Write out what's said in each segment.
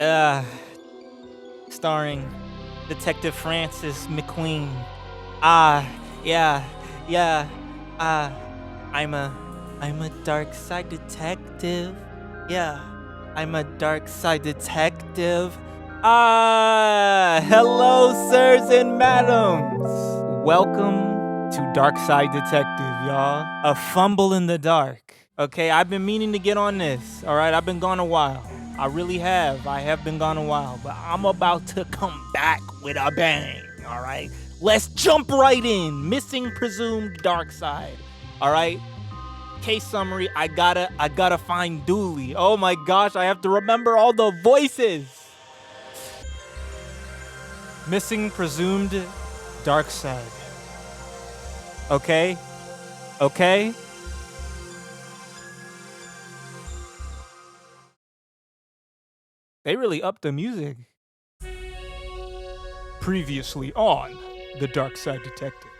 Uh, Starring Detective Francis McQueen. Yeah, yeah. Uh, I'm a Darkside detective. Yeah, I'm a Darkside detective. Hello, sirs and madams. Welcome to Darkside Detective, y'all. A fumble in the dark. Okay, I've been meaning to get on this. All right, I've been gone a while. I really have. I have been gone a while, but I'm about to come back with a bang. All right, let's jump right in. Missing presumed Darkside. All right. Case summary. I gotta find Dooley. Oh my gosh, I have to remember all the voices. Missing presumed Darkside. Okay. They really upped the music. Previously on The Darkside Detective.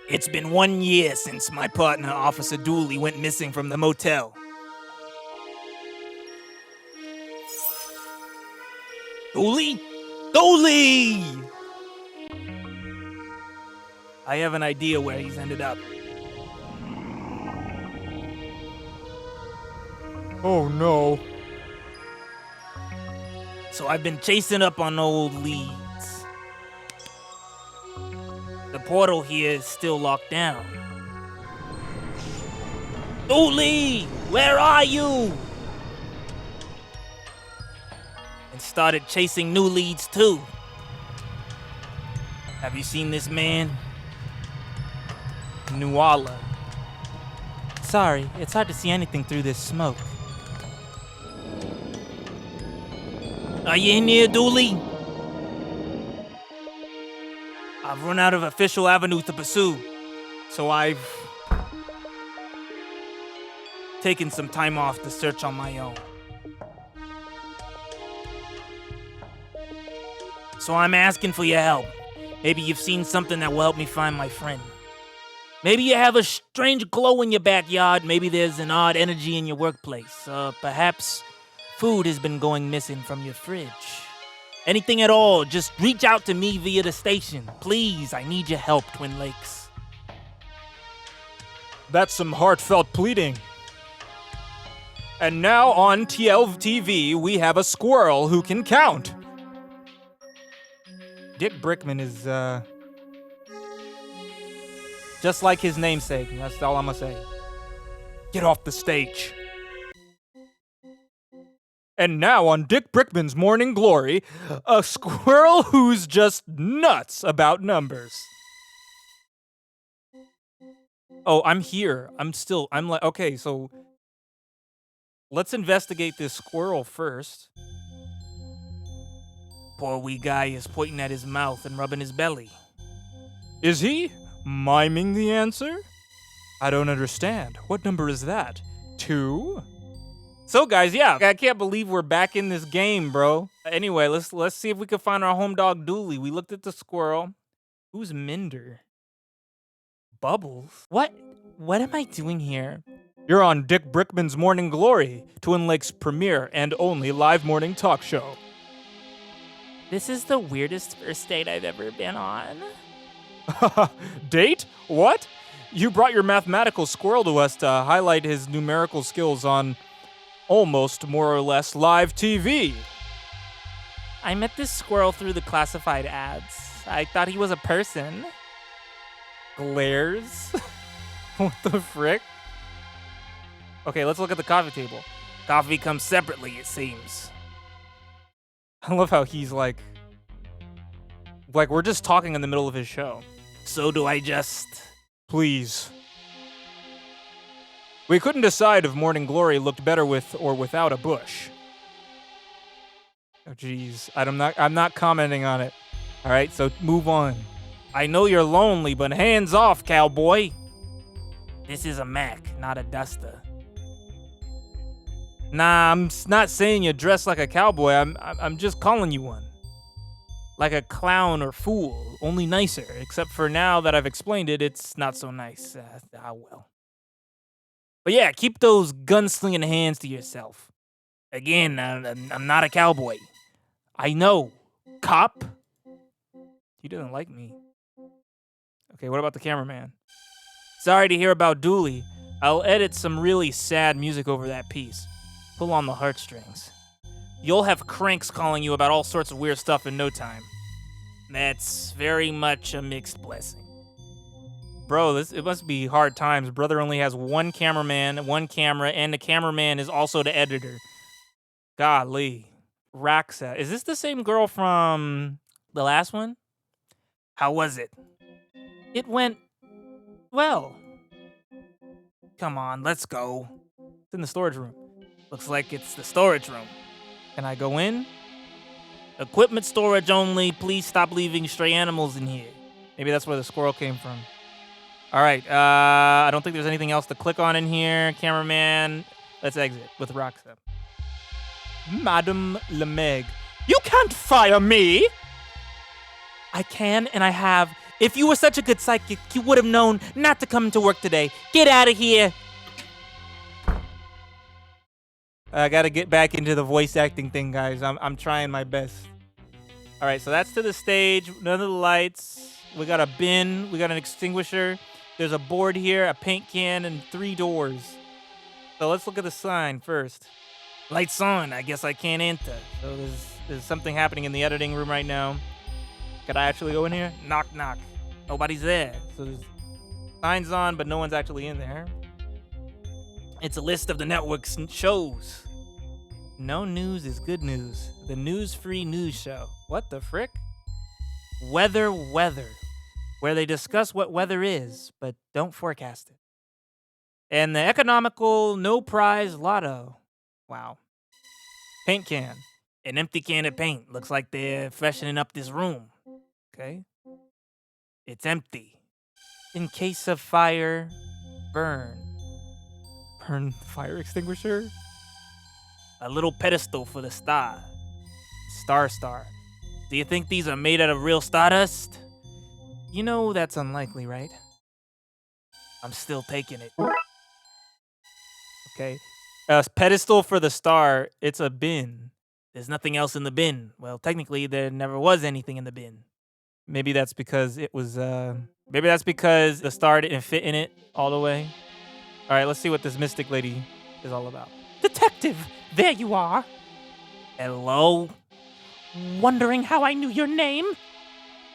It's been 1 year since my partner, Officer Dooley, went missing from the motel. Dooley? I have an idea where he's ended up. Oh no. So I've been chasing up on old leads. The portal here is still locked down. Dooley, where are you? And started chasing new leads too. Have you seen this man? Nuala. Sorry, it's hard to see anything through this smoke. Are you in here, Dooley? I've run out of official avenues to pursue, so I've taken some time off to search on my own. So I'm asking for your help. Maybe you've seen something that will help me find my friend. Maybe you have a strange glow in your backyard. Maybe there's an odd energy in your workplace. Perhaps food has been going missing from your fridge. Anything at all, just reach out to me via the station. Please, I need your help, Twin Lakes. That's some heartfelt pleading. And now on TLTV, we have a squirrel who can count. Dick Brickman is, just like his namesake. That's all I'm gonna say. Get off the stage. And now on Dick Brickman's Morning Glory, a squirrel who's just nuts about numbers. Oh, I'm here. I'm like, okay, so let's investigate this squirrel first. Poor wee guy is pointing at his mouth and rubbing his belly. Is he miming the answer? I don't understand. What number is that? 2? So guys, yeah, I can't believe we're back in this game, bro. Anyway, let's see if we can find our home dog Dooley. We looked at the squirrel. Who's Minder? Bubbles? What am I doing here? You're on Dick Brickman's Morning Glory, Twin Lakes' premier and only live morning talk show. This is the weirdest first date I've ever been on. Date? What? You brought your mathematical squirrel to us to highlight his numerical skills on almost more or less live TV. I met this squirrel through the classified ads. I thought he was a person. Glares? What the frick? Okay, let's look at the coffee table. Coffee comes separately, it seems. I love how he's like we're just talking in the middle of his show. So do I just... Please. We couldn't decide if Morning Glory looked better with or without a bush. Oh, jeez. I'm not commenting on it. All right, so move on. I know you're lonely, but hands off, cowboy. This is a Mac, not a Duster. Nah, I'm not saying you dress like a cowboy. I'm just calling you one. Like a clown or fool, only nicer. Except for now that I've explained it, it's not so nice. Well. But yeah, keep those gunslinging hands to yourself. Again, I'm not a cowboy. I know. Cop? He doesn't like me. Okay, what about the cameraman? Sorry to hear about Dooley. I'll edit some really sad music over that piece. Pull on the heartstrings. You'll have cranks calling you about all sorts of weird stuff in no time. That's very much a mixed blessing. Bro, it must be hard times. Brother only has one cameraman, one camera, and the cameraman is also the editor. Golly. Raxa. Is this the same girl from the last one? How was it? It went well. Come on, let's go. It's in the storage room. Looks like it's the storage room. Can I go in? Equipment storage only. Please stop leaving stray animals in here. Maybe that's where the squirrel came from. All right. I don't think there's anything else to click on in here. Cameraman. Let's exit with Roxa. Madame Lemeg. You can't fire me! I can and I have. If you were such a good psychic, you would have known not to come to work today. Get out of here. I gotta get back into the voice acting thing, guys. I'm trying my best. All right, so that's to the stage. None of the lights. We got a bin. We got an extinguisher. There's a board here, a paint can, and 3 doors. So let's look at the sign first. Lights on. I guess I can't enter. So there's something happening in the editing room right now. Could I actually go in here? Knock, knock. Nobody's there. So there's signs on, but no one's actually in there. It's a list of the network's shows. No news is good news. The news-free news show. What the frick? Weather, where they discuss what weather is, but don't forecast it. And the economical no-prize lotto. Wow. Paint can. An empty can of paint. Looks like they're freshening up this room. Okay. It's empty. In case of fire, burn. Burn fire extinguisher? A little pedestal for the star. Star. Do you think these are made out of real stardust? You know that's unlikely, right? I'm still taking it. Okay. A pedestal for the star. It's a bin. There's nothing else in the bin. Well, technically, there never was anything in the bin. Maybe that's because it was, maybe that's because the star didn't fit in it all the way. All right, let's see what this mystic lady is all about. Detective, there you are. Hello? Wondering how I knew your name?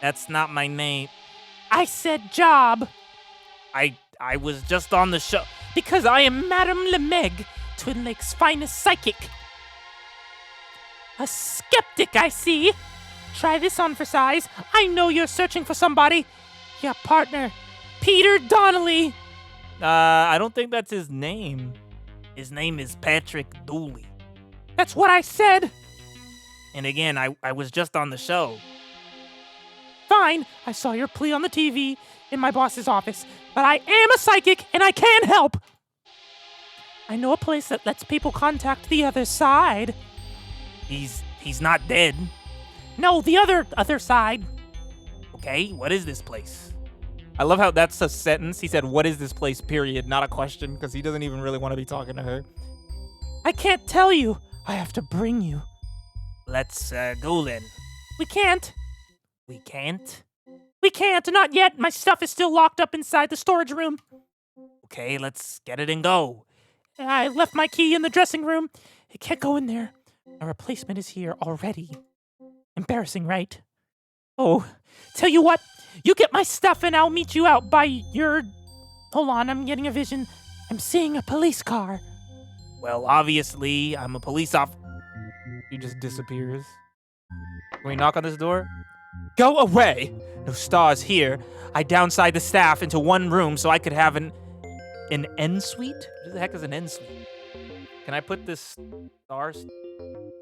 That's not my name. I said job. I was just on the show. Because I am Madame Lemeg, Twin Lakes' finest psychic. A skeptic, I see. Try this on for size. I know you're searching for somebody. Your partner, Peter Donnelly. I don't think that's his name. His name is Patrick Dooley. That's what I said. And again, I was just on the show. Fine, I saw your plea on the TV in my boss's office, but I am a psychic and I can help. I know a place that lets people contact the other side. He's not dead. No, the other side. Okay, what is this place? I love how that's a sentence. He said, what is this place, period, not a question, because he doesn't even really want to be talking to her. I can't tell you. I have to bring you. Let's go then. We can't. We can't? We can't, not yet. My stuff is still locked up inside the storage room. Okay, let's get it and go. I left my key in the dressing room. It can't go in there. A replacement is here already. Embarrassing, right? Oh, tell you what. You get my stuff and I'll meet you out by your... Hold on, I'm getting a vision. I'm seeing a police car. Well, obviously, I'm a police officer. He just disappears. Can we knock on this door? Go away! No stars here. I downside the staff into one room so I could have an en-suite? What the heck is an en-suite? Can I put this star...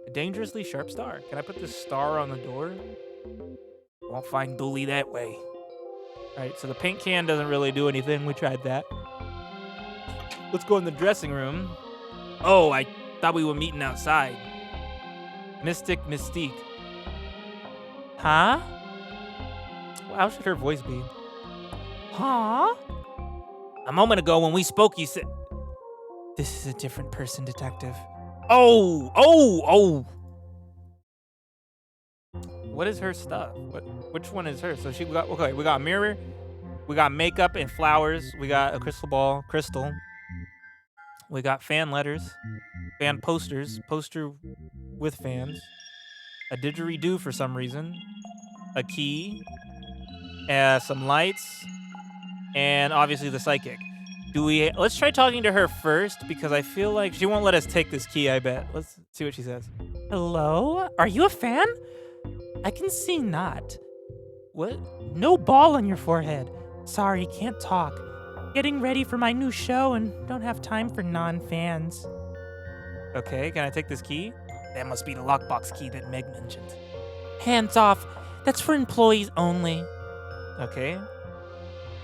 A dangerously sharp star. Can I put this star on the door? Won't find Dooley that way. Alright, so the paint can doesn't really do anything. We tried that. Let's go in the dressing room. Oh, I thought we were meeting outside. Mystic Mystique. Huh? How should her voice be? Huh? A moment ago when we spoke, you said... This is a different person, detective. Oh! What is her stuff? Which one is her? So we got a mirror, we got makeup and flowers, we got a crystal. We got fan letters, fan posters, poster with fans, a didgeridoo for some reason, a key, some lights, and obviously the psychic. Let's try talking to her first because I feel like she won't let us take this key, I bet. Let's see what she says. Hello? Are you a fan? I can see not. What? No ball on your forehead. Sorry, can't talk. Getting ready for my new show and don't have time for non-fans. Okay, can I take this key? That must be the lockbox key that Meg mentioned. Hands off. That's for employees only. Okay.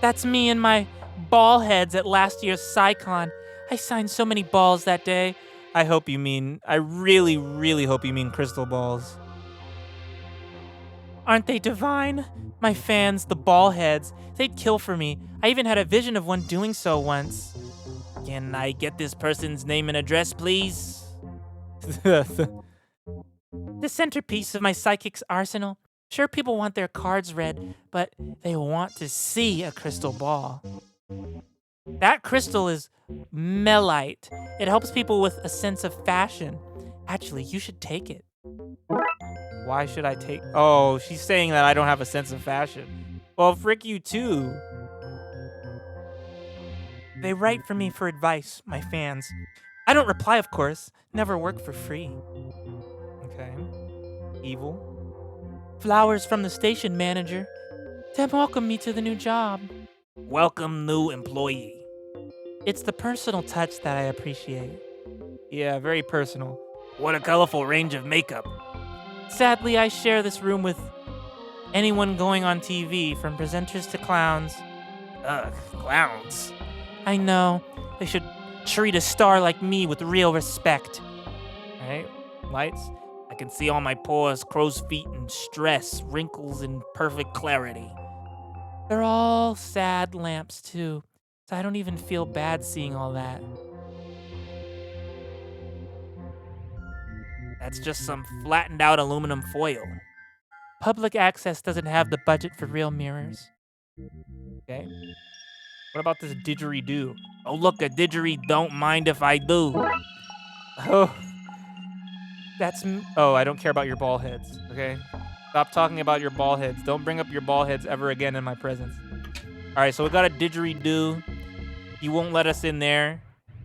That's me and my ball heads at last year's SciCon. I signed so many balls that day. I really, really hope you mean crystal balls. Aren't they divine? My fans, the ball heads, they'd kill for me. I even had a vision of one doing so once. Can I get this person's name and address, please? The centerpiece of my psychic's arsenal. Sure, people want their cards read, but they want to see a crystal ball. That crystal is melite. It helps people with a sense of fashion. Actually, you should take it. Why should I take... Oh, she's saying that I don't have a sense of fashion. Well, frick you too. They write for me for advice, my fans. I don't reply, of course. Never work for free. Okay. Evil. Flowers from the station manager. They welcome me to the new job. Welcome, new employee. It's the personal touch that I appreciate. Yeah, very personal. What a colorful range of makeup. Sadly, I share this room with anyone going on TV, from presenters to clowns. Ugh, clowns. I know. They should treat a star like me with real respect. Alright, lights. I can see all my pores, crow's feet, and stress, wrinkles in perfect clarity. They're all sad lamps, too, so I don't even feel bad seeing all that. That's just some flattened out aluminum foil. Public access doesn't have the budget for real mirrors. Okay. What about this didgeridoo? Oh, look, a didgeridoo, don't mind if I do. Oh. Oh, I don't care about your ball heads, okay? Stop talking about your ball heads. Don't bring up your ball heads ever again in my presence. All right, so we got a didgeridoo. He won't let us in there.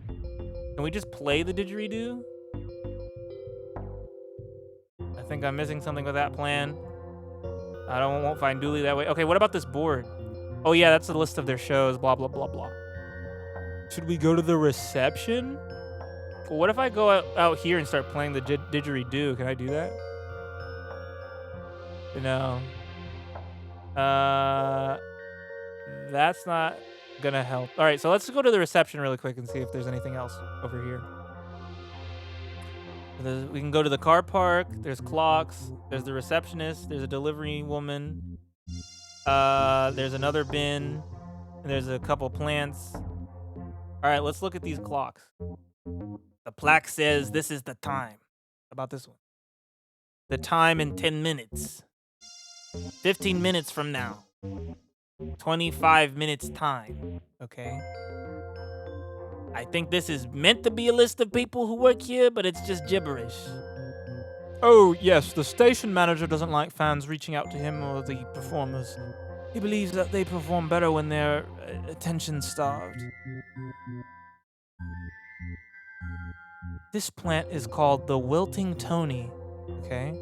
Can we just play the didgeridoo? I think I'm missing something with that plan. I won't find Dooley that way. Okay, what about this board? Oh yeah, that's the list of their shows, blah, blah, blah, blah. Should we go to the reception? Well, what if I go out here and start playing the didgeridoo? Can I do that? No. That's not gonna help. All right, so let's go to the reception really quick and see if there's anything else over here. We can go to the car park. There's clocks. There's the receptionist. There's a delivery woman. There's another bin. And there's a couple plants. All right, let's look at these clocks. The plaque says this is the time. How about this one? The time in 10 minutes. 15 minutes from now. 25 minutes time. Okay. I think this is meant to be a list of people who work here, but it's just gibberish. Oh, yes, the station manager doesn't like fans reaching out to him or the performers. He believes that they perform better when they're attention-starved. This plant is called the wilting Tony. Okay.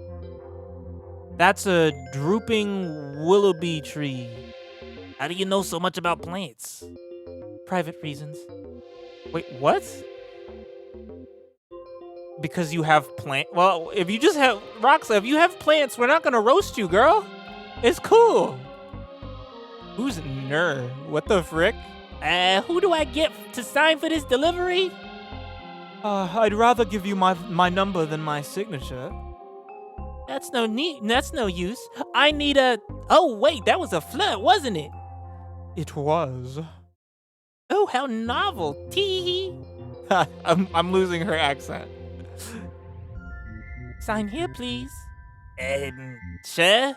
That's a drooping willoughby tree. How do you know so much about plants? Private reasons. Wait, what? Because you have plant. Well, if you just have Roxa, if you have plants, we're not gonna roast you, girl. It's cool. Who's nerd? What the frick? Who do I get to sign for this delivery? I'd rather give you my number than my signature. That's no use. I need a... Oh, wait, that was a flirt, wasn't it? It was. Oh, how novel. Tee. I'm losing her accent. Sign here, please. Sure?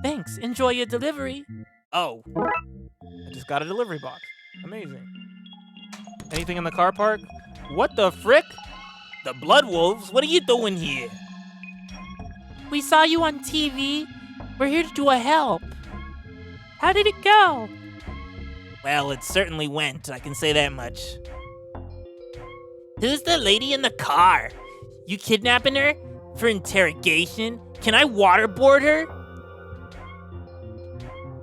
Thanks. Enjoy your delivery. Oh. I just got a delivery box. Amazing. Anything in the car park? What the frick? The Bloodwolves? What are you doing here? We saw you on TV. We're here to do a help. How did it go? Well, it certainly went, I can say that much. Who's the lady in the car? You kidnapping her? For interrogation? Can I waterboard her?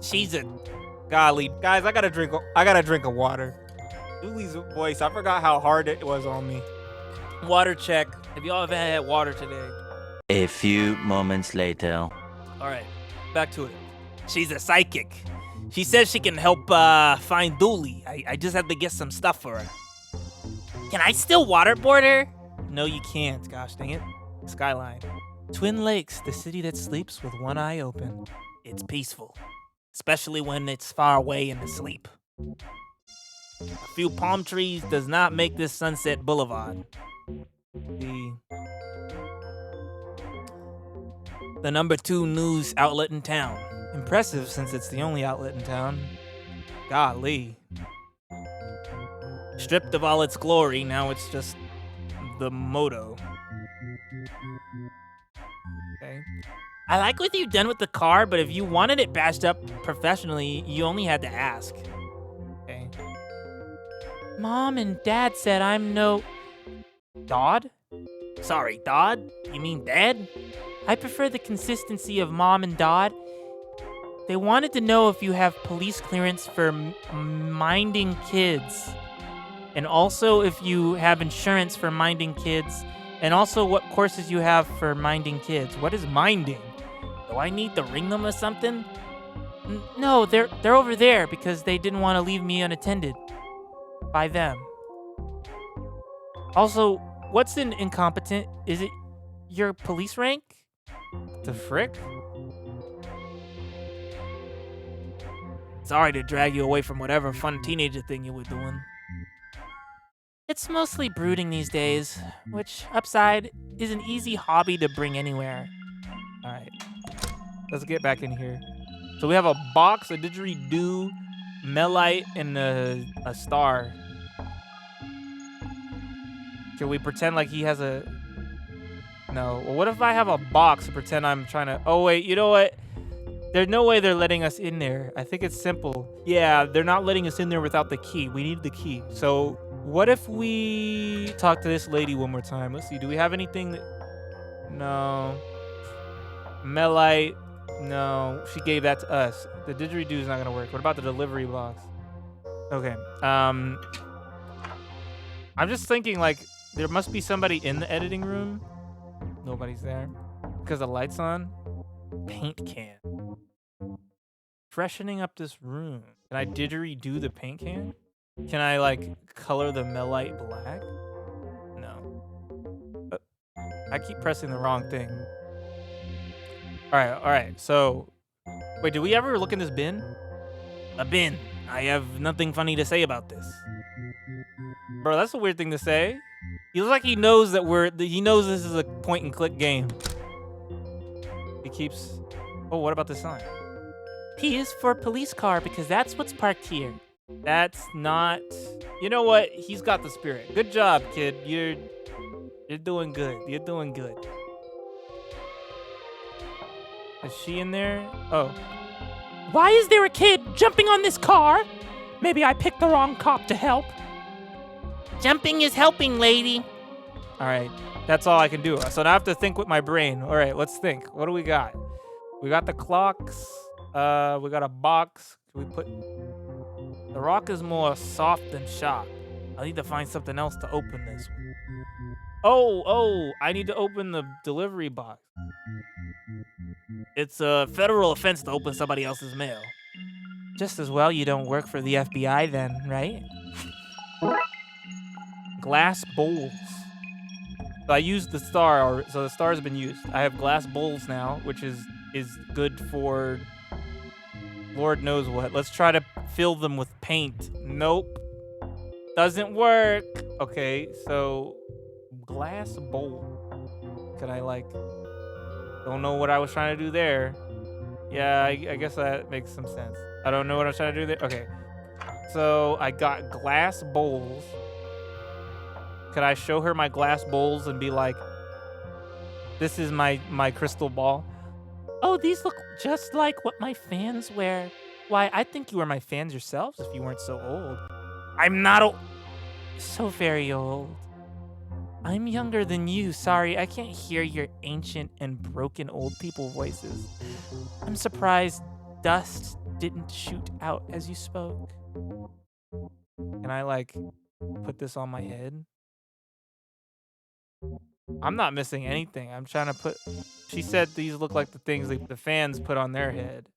She's a... Golly, guys, I gotta drink of water. Julie's voice, I forgot how hard it was on me. Water check. Have y'all ever had water today? A few moments later. All right, back to it. She's a psychic. She says she can help find Dooley. I just have to get some stuff for her. Can I still waterboard her? No, you can't. Gosh dang it. Skyline. Twin Lakes, the city that sleeps with one eye open. It's peaceful, especially when it's far away and asleep. A few palm trees does not make this Sunset Boulevard. The number 2 news outlet in town. Impressive since it's the only outlet in town. Golly. Stripped of all its glory, now it's just the motto. Okay. I like what you've done with the car, but if you wanted it bashed up professionally, you only had to ask. Okay. Mom and Dad said I'm no... Dodd? Sorry, Dodd? You mean Dad? I prefer the consistency of Mom and Dodd. They wanted to know if you have police clearance for minding kids. And also if you have insurance for minding kids. And also what courses you have for minding kids. What is minding? Do I need to ring them or something? No, they're over there because they didn't want to leave me unattended. By them. Also, what's an incompetent? Is it your police rank? The frick? Sorry to drag you away from whatever fun teenager thing you were doing. It's mostly brooding these days, which, upside, is an easy hobby to bring anywhere. Alright. Let's get back in here. So we have a box, a didgeridoo, melite, and a star. Can we pretend like he has a... No. Well, what if I have a box and pretend I'm trying to... Oh, wait. You know what? There's no way they're letting us in there. I think it's simple. Yeah, they're not letting us in there without the key. We need the key. So what if we talk to this lady one more time? Let's see. Do we have anything that... No. Melite. No. She gave that to us. The didgeridoo is not going to work. What about the delivery box? Okay. I'm just thinking, like, there must be somebody in the editing room. Nobody's there. Because the light's on. Paint can. Freshening up this room. Can I didgeridoo the paint can? Can I, like, color the melite black? No. I keep pressing the wrong thing. Alright. So, wait, did we ever look in this bin? A bin. I have nothing funny to say about this. Bro, that's a weird thing to say. He looks like he knows that he knows this is a point and click game. He keeps... Oh, what about the sign? P is for police car because that's what's parked here. That's not... You know what? He's got the spirit. Good job, kid. You're doing good. You're doing good. Is she in there? Oh. Why is there a kid jumping on this car? Maybe I picked the wrong cop to help. Jumping is helping, lady. All right. That's all I can do. So now I have to think with my brain. All right, let's think. What do we got? We got the clocks. We got a box. Can we put... The rock is more soft than sharp. I need to find something else to open this one. Oh, I need to open the delivery box. It's a federal offense to open somebody else's mail. Just as well you don't work for the FBI then, right? Glass bowls. So I used the star, so the star has been used. I have glass bowls now, which is good for Lord knows what. Let's try to fill them with paint. Nope. Doesn't work. Okay, so glass bowl. Can I like... Don't know what I was trying to do there. Yeah, I guess that makes some sense. I don't know what I was trying to do there. Okay. So I got glass bowls. Could I show her my glass bowls and be like, this is my crystal ball? Oh, these look just like what my fans wear. Why, I think you were my fans yourselves if you weren't so old. I'm not so very old. I'm younger than you. Sorry, I can't hear your ancient and broken old people voices. I'm surprised dust didn't shoot out as you spoke. Can I, like, put this on my head? I'm not missing anything. I'm trying to put... She said these look like the things the fans put on their head.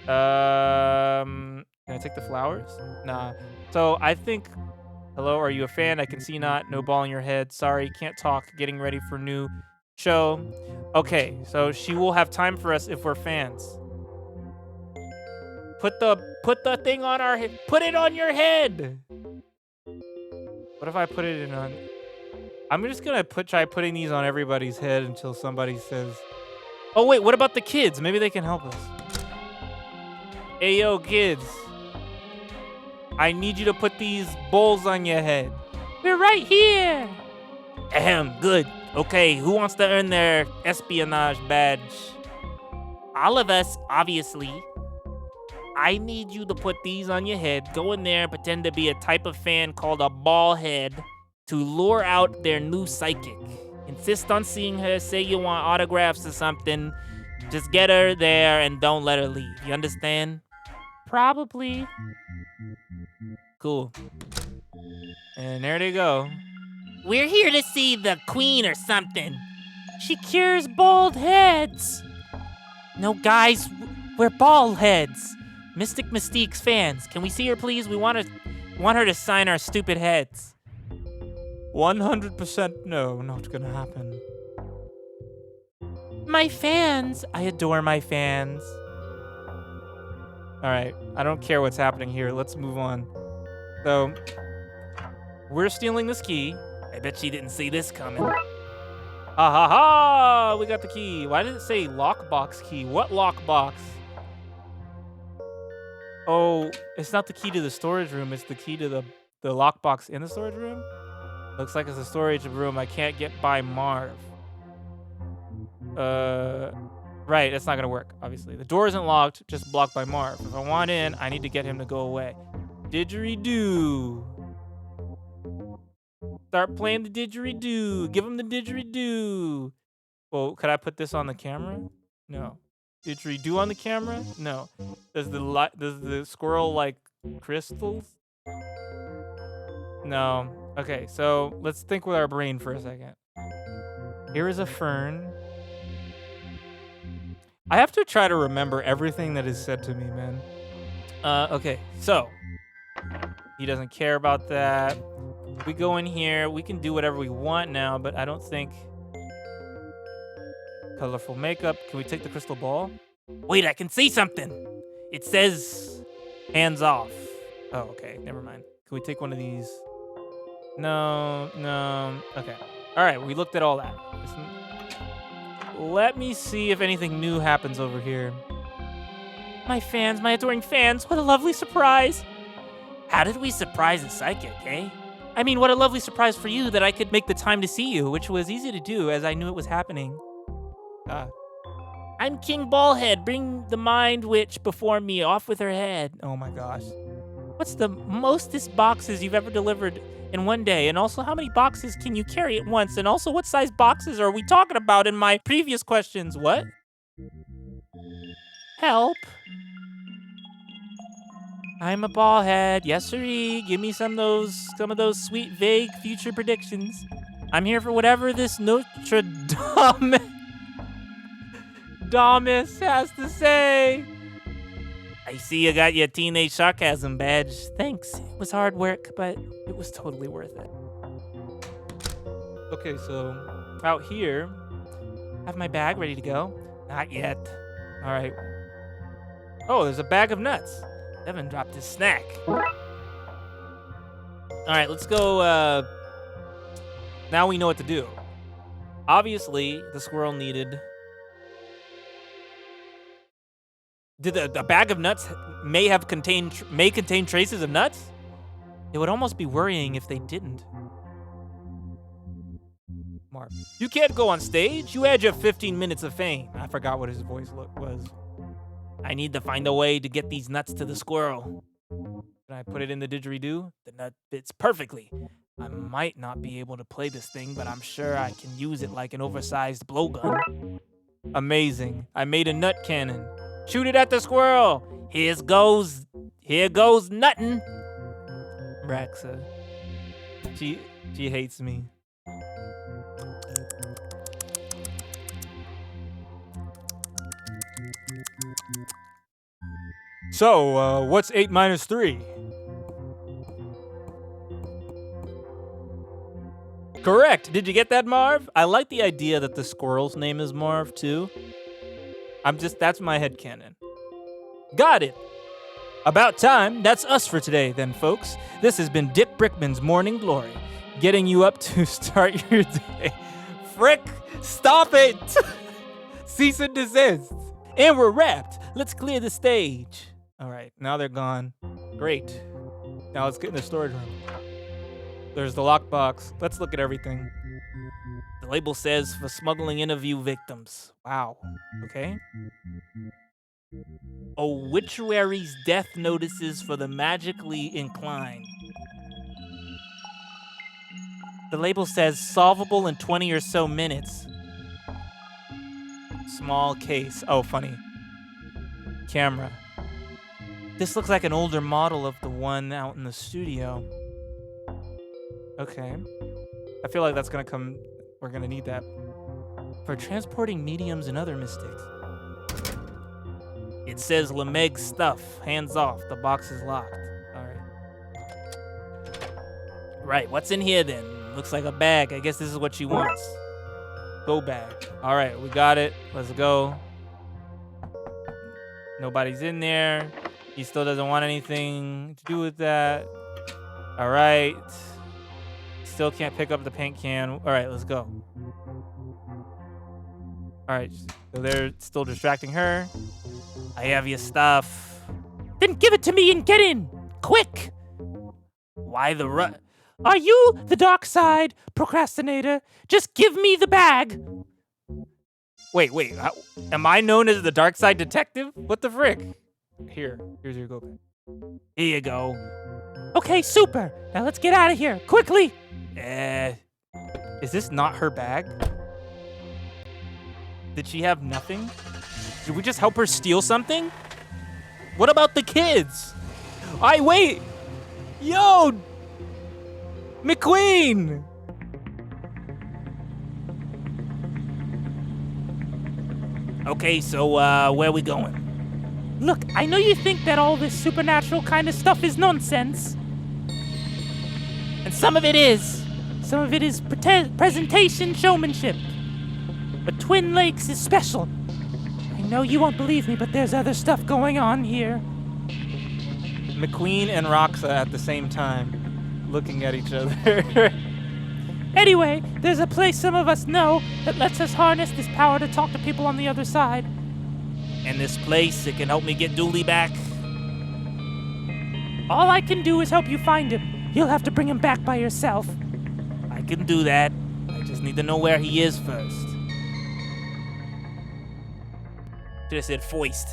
Can I take the flowers? Nah. So I think... Hello, are you a fan? I can see not. No ball in your head. Sorry, can't talk. Getting ready for new show. Okay, so she will have time for us if we're fans. Put the thing on our head. Put it on your head. What if I put it in on... I'm just gonna try putting these on everybody's head until somebody says... Oh wait, what about the kids? Maybe they can help us. Hey yo, kids. I need you to put these bowls on your head. We're right here. Ahem, good. Okay, who wants to earn their espionage badge? All of us, obviously. I need you to put these on your head. Go in there and pretend to be a type of fan called a ball head to lure out their new psychic. Insist on seeing her, say you want autographs or something. Just get her there and don't let her leave. You understand? Probably. Cool. And there they go. We're here to see the queen or something. She cures bald heads. No, guys, we're bald heads. Mystic Mystique's fans. Can we see her, please? We want her to sign our stupid heads. 100% no, not gonna happen. My fans. I adore my fans. All right, I don't care what's happening here. Let's move on. So, we're stealing this key. I bet she didn't see this coming. Ha ha ha! We got the key. Why did it say lockbox key? What lockbox? Oh, it's not the key to the storage room. It's the key to the lockbox in the storage room? Looks like it's a storage room I can't get by Marv. Right, that's not gonna work, obviously. The door isn't locked, just blocked by Marv. If I want in, I need to get him to go away. Didgeridoo. Start playing the didgeridoo. Give him the didgeridoo. Well, could I put this on the camera? No. Didgeridoo on the camera? No. Does the squirrel like crystals? No. Okay, so let's think with our brain for a second. Here is a fern. I have to try to remember everything that is said to me, man. Okay, so he doesn't care about that. We go in here. We can do whatever we want now, but I don't think... Colorful makeup. Can we take the crystal ball? Wait, I can see something. It says hands off. Oh, okay. Never mind. Can we take one of these? No. Okay. All right. We looked at all that. Let me see if anything new happens over here. My fans, my adoring fans. What a lovely surprise. How did we surprise a psychic, eh? I mean, what a lovely surprise for you that I could make the time to see you, which was easy to do as I knew it was happening. I'm King Ballhead. Bring the mind witch before me. Off with her head. Oh my gosh. What's the mostest boxes you've ever delivered in one day? And also, how many boxes can you carry at once? And also, what size boxes are we talking about in my previous questions? What? Help. I'm a ballhead. Yes, sirree. Give me some of those sweet, vague future predictions. I'm here for whatever this Notre Damus has to say. I see you got your teenage sarcasm badge. Thanks. It was hard work, but it was totally worth it. Okay, so out here, I have my bag ready to go. Not yet. All right. Oh, there's a bag of nuts. Devin dropped his snack. All right, let's go. Now we know what to do. Obviously, the squirrel needed Did the bag of nuts may contain traces of nuts? It would almost be worrying if they didn't. Marv. You can't go on stage. You had your 15 minutes of fame. I forgot what his voice was. I need to find a way to get these nuts to the squirrel. Can I put it in the didgeridoo? The nut fits perfectly. I might not be able to play this thing, but I'm sure I can use it like an oversized blowgun. Amazing. I made a nut cannon. Shoot it at the squirrel. Here goes nuttin'. Raxa. She hates me. So, what's 8 minus 3? Correct. Did you get that, Marv? I like the idea that the squirrel's name is Marv, too. That's my headcanon. Got it. About time. That's us for today, then, folks. This has been Dick Brickman's Morning Glory, getting you up to start your day. Frick, stop it. Cease and desist. And we're wrapped. Let's clear the stage. All right, now they're gone. Great. Now let's get in the storage room. There's the lockbox. Let's look at everything. The label says for smuggling interview victims. Wow. Okay. Obituaries death notices for the magically inclined. The label says solvable in 20 or so minutes. Small case. Oh, funny. Camera. This looks like an older model of the one out in the studio. Okay. I feel like that's gonna come. We're gonna need that. For transporting mediums and other mystics. It says Lemeg's stuff. Hands off. The box is locked. Alright. Right, what's in here then? Looks like a bag. I guess this is what she wants. Go bag. Alright, we got it. Let's go. Nobody's in there. He still doesn't want anything to do with that. Alright. Still can't pick up the paint can. Alright, let's go. Alright, so they're still distracting her. I have your stuff. Then give it to me and get in! Quick! Why the Are you the Darkside procrastinator? Just give me the bag! Wait, am I known as the Darkside detective? What the frick? Here's your go bag. Here you go. Okay, super. Now let's get out of here, quickly. Is this not her bag? Did she have nothing? Did we just help her steal something? What about the kids? Wait. Yo, McQueen. Okay, so where are we going? Look, I know you think that all this supernatural kind of stuff is nonsense. And some of it is. Some of it is presentation showmanship. But Twin Lakes is special. I know you won't believe me, but there's other stuff going on here. McQueen and Roxa at the same time, looking at each other. Anyway, there's a place some of us know that lets us harness this power to talk to people on the other side. And this place, it can help me get Dooley back. All I can do is help you find him. You'll have to bring him back by yourself. I can do that. I just need to know where he is first. Should have said foist.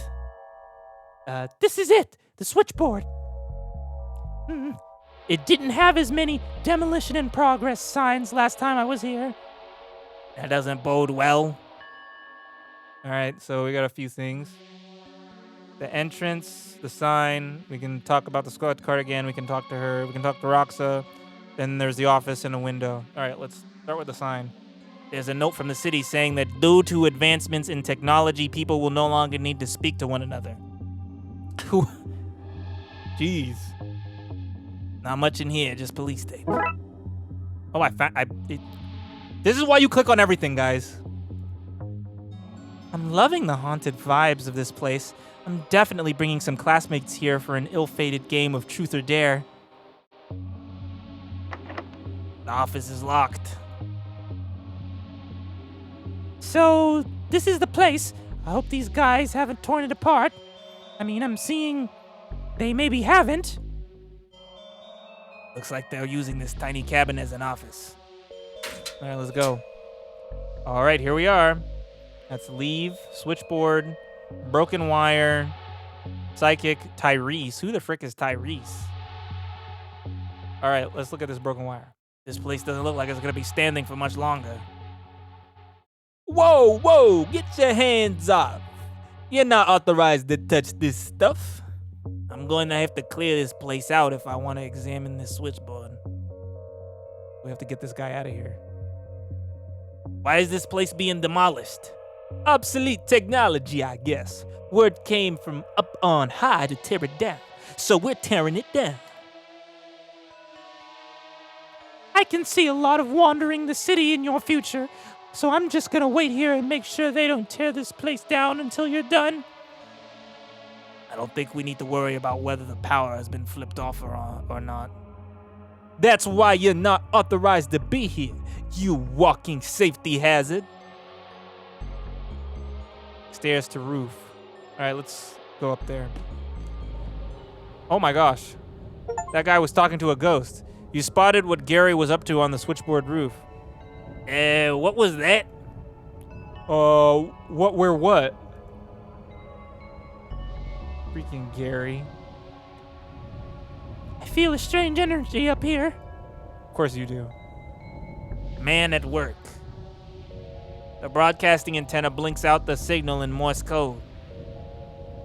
This is it. The switchboard. It didn't have as many demolition in progress signs last time I was here. That doesn't bode well. Alright, so we got a few things. The entrance, the sign, we can talk about the squad card again, we can talk to her, we can talk to Roxa. Then there's the office and a window. Alright, let's start with the sign. There's a note from the city saying that due to advancements in technology, people will no longer need to speak to one another. Jeez. Not much in here, just police tape. Oh, this is why you click on everything, guys. I'm loving the haunted vibes of this place. I'm definitely bringing some classmates here for an ill-fated game of truth or dare. The office is locked. So, this is the place. I hope these guys haven't torn it apart. I mean, I'm seeing they maybe haven't. Looks like they're using this tiny cabin as an office. All right, let's go. All right, here we are. That's leave, switchboard, broken wire, psychic, Tyrese. Who the frick is Tyrese? All right, let's look at this broken wire. This place doesn't look like it's gonna be standing for much longer. Whoa, whoa, get your hands off. You're not authorized to touch this stuff. I'm going to have to clear this place out if I want to examine this switchboard. We have to get this guy out of here. Why is this place being demolished? Obsolete technology, I guess. Word came from up on high to tear it down, so we're tearing it down. I can see a lot of wandering the city in your future, so I'm just gonna wait here and make sure they don't tear this place down until you're done. I don't think we need to worry about whether the power has been flipped off or not. That's why you're not authorized to be here, you walking safety hazard. Stairs to roof. All right, let's go up there. Oh my gosh. That guy was talking to a ghost. You spotted what Gary was up to on the switchboard roof. What was that? What? Freaking Gary. I feel a strange energy up here. Of course you do. Man at work. The broadcasting antenna blinks out the signal in Morse code.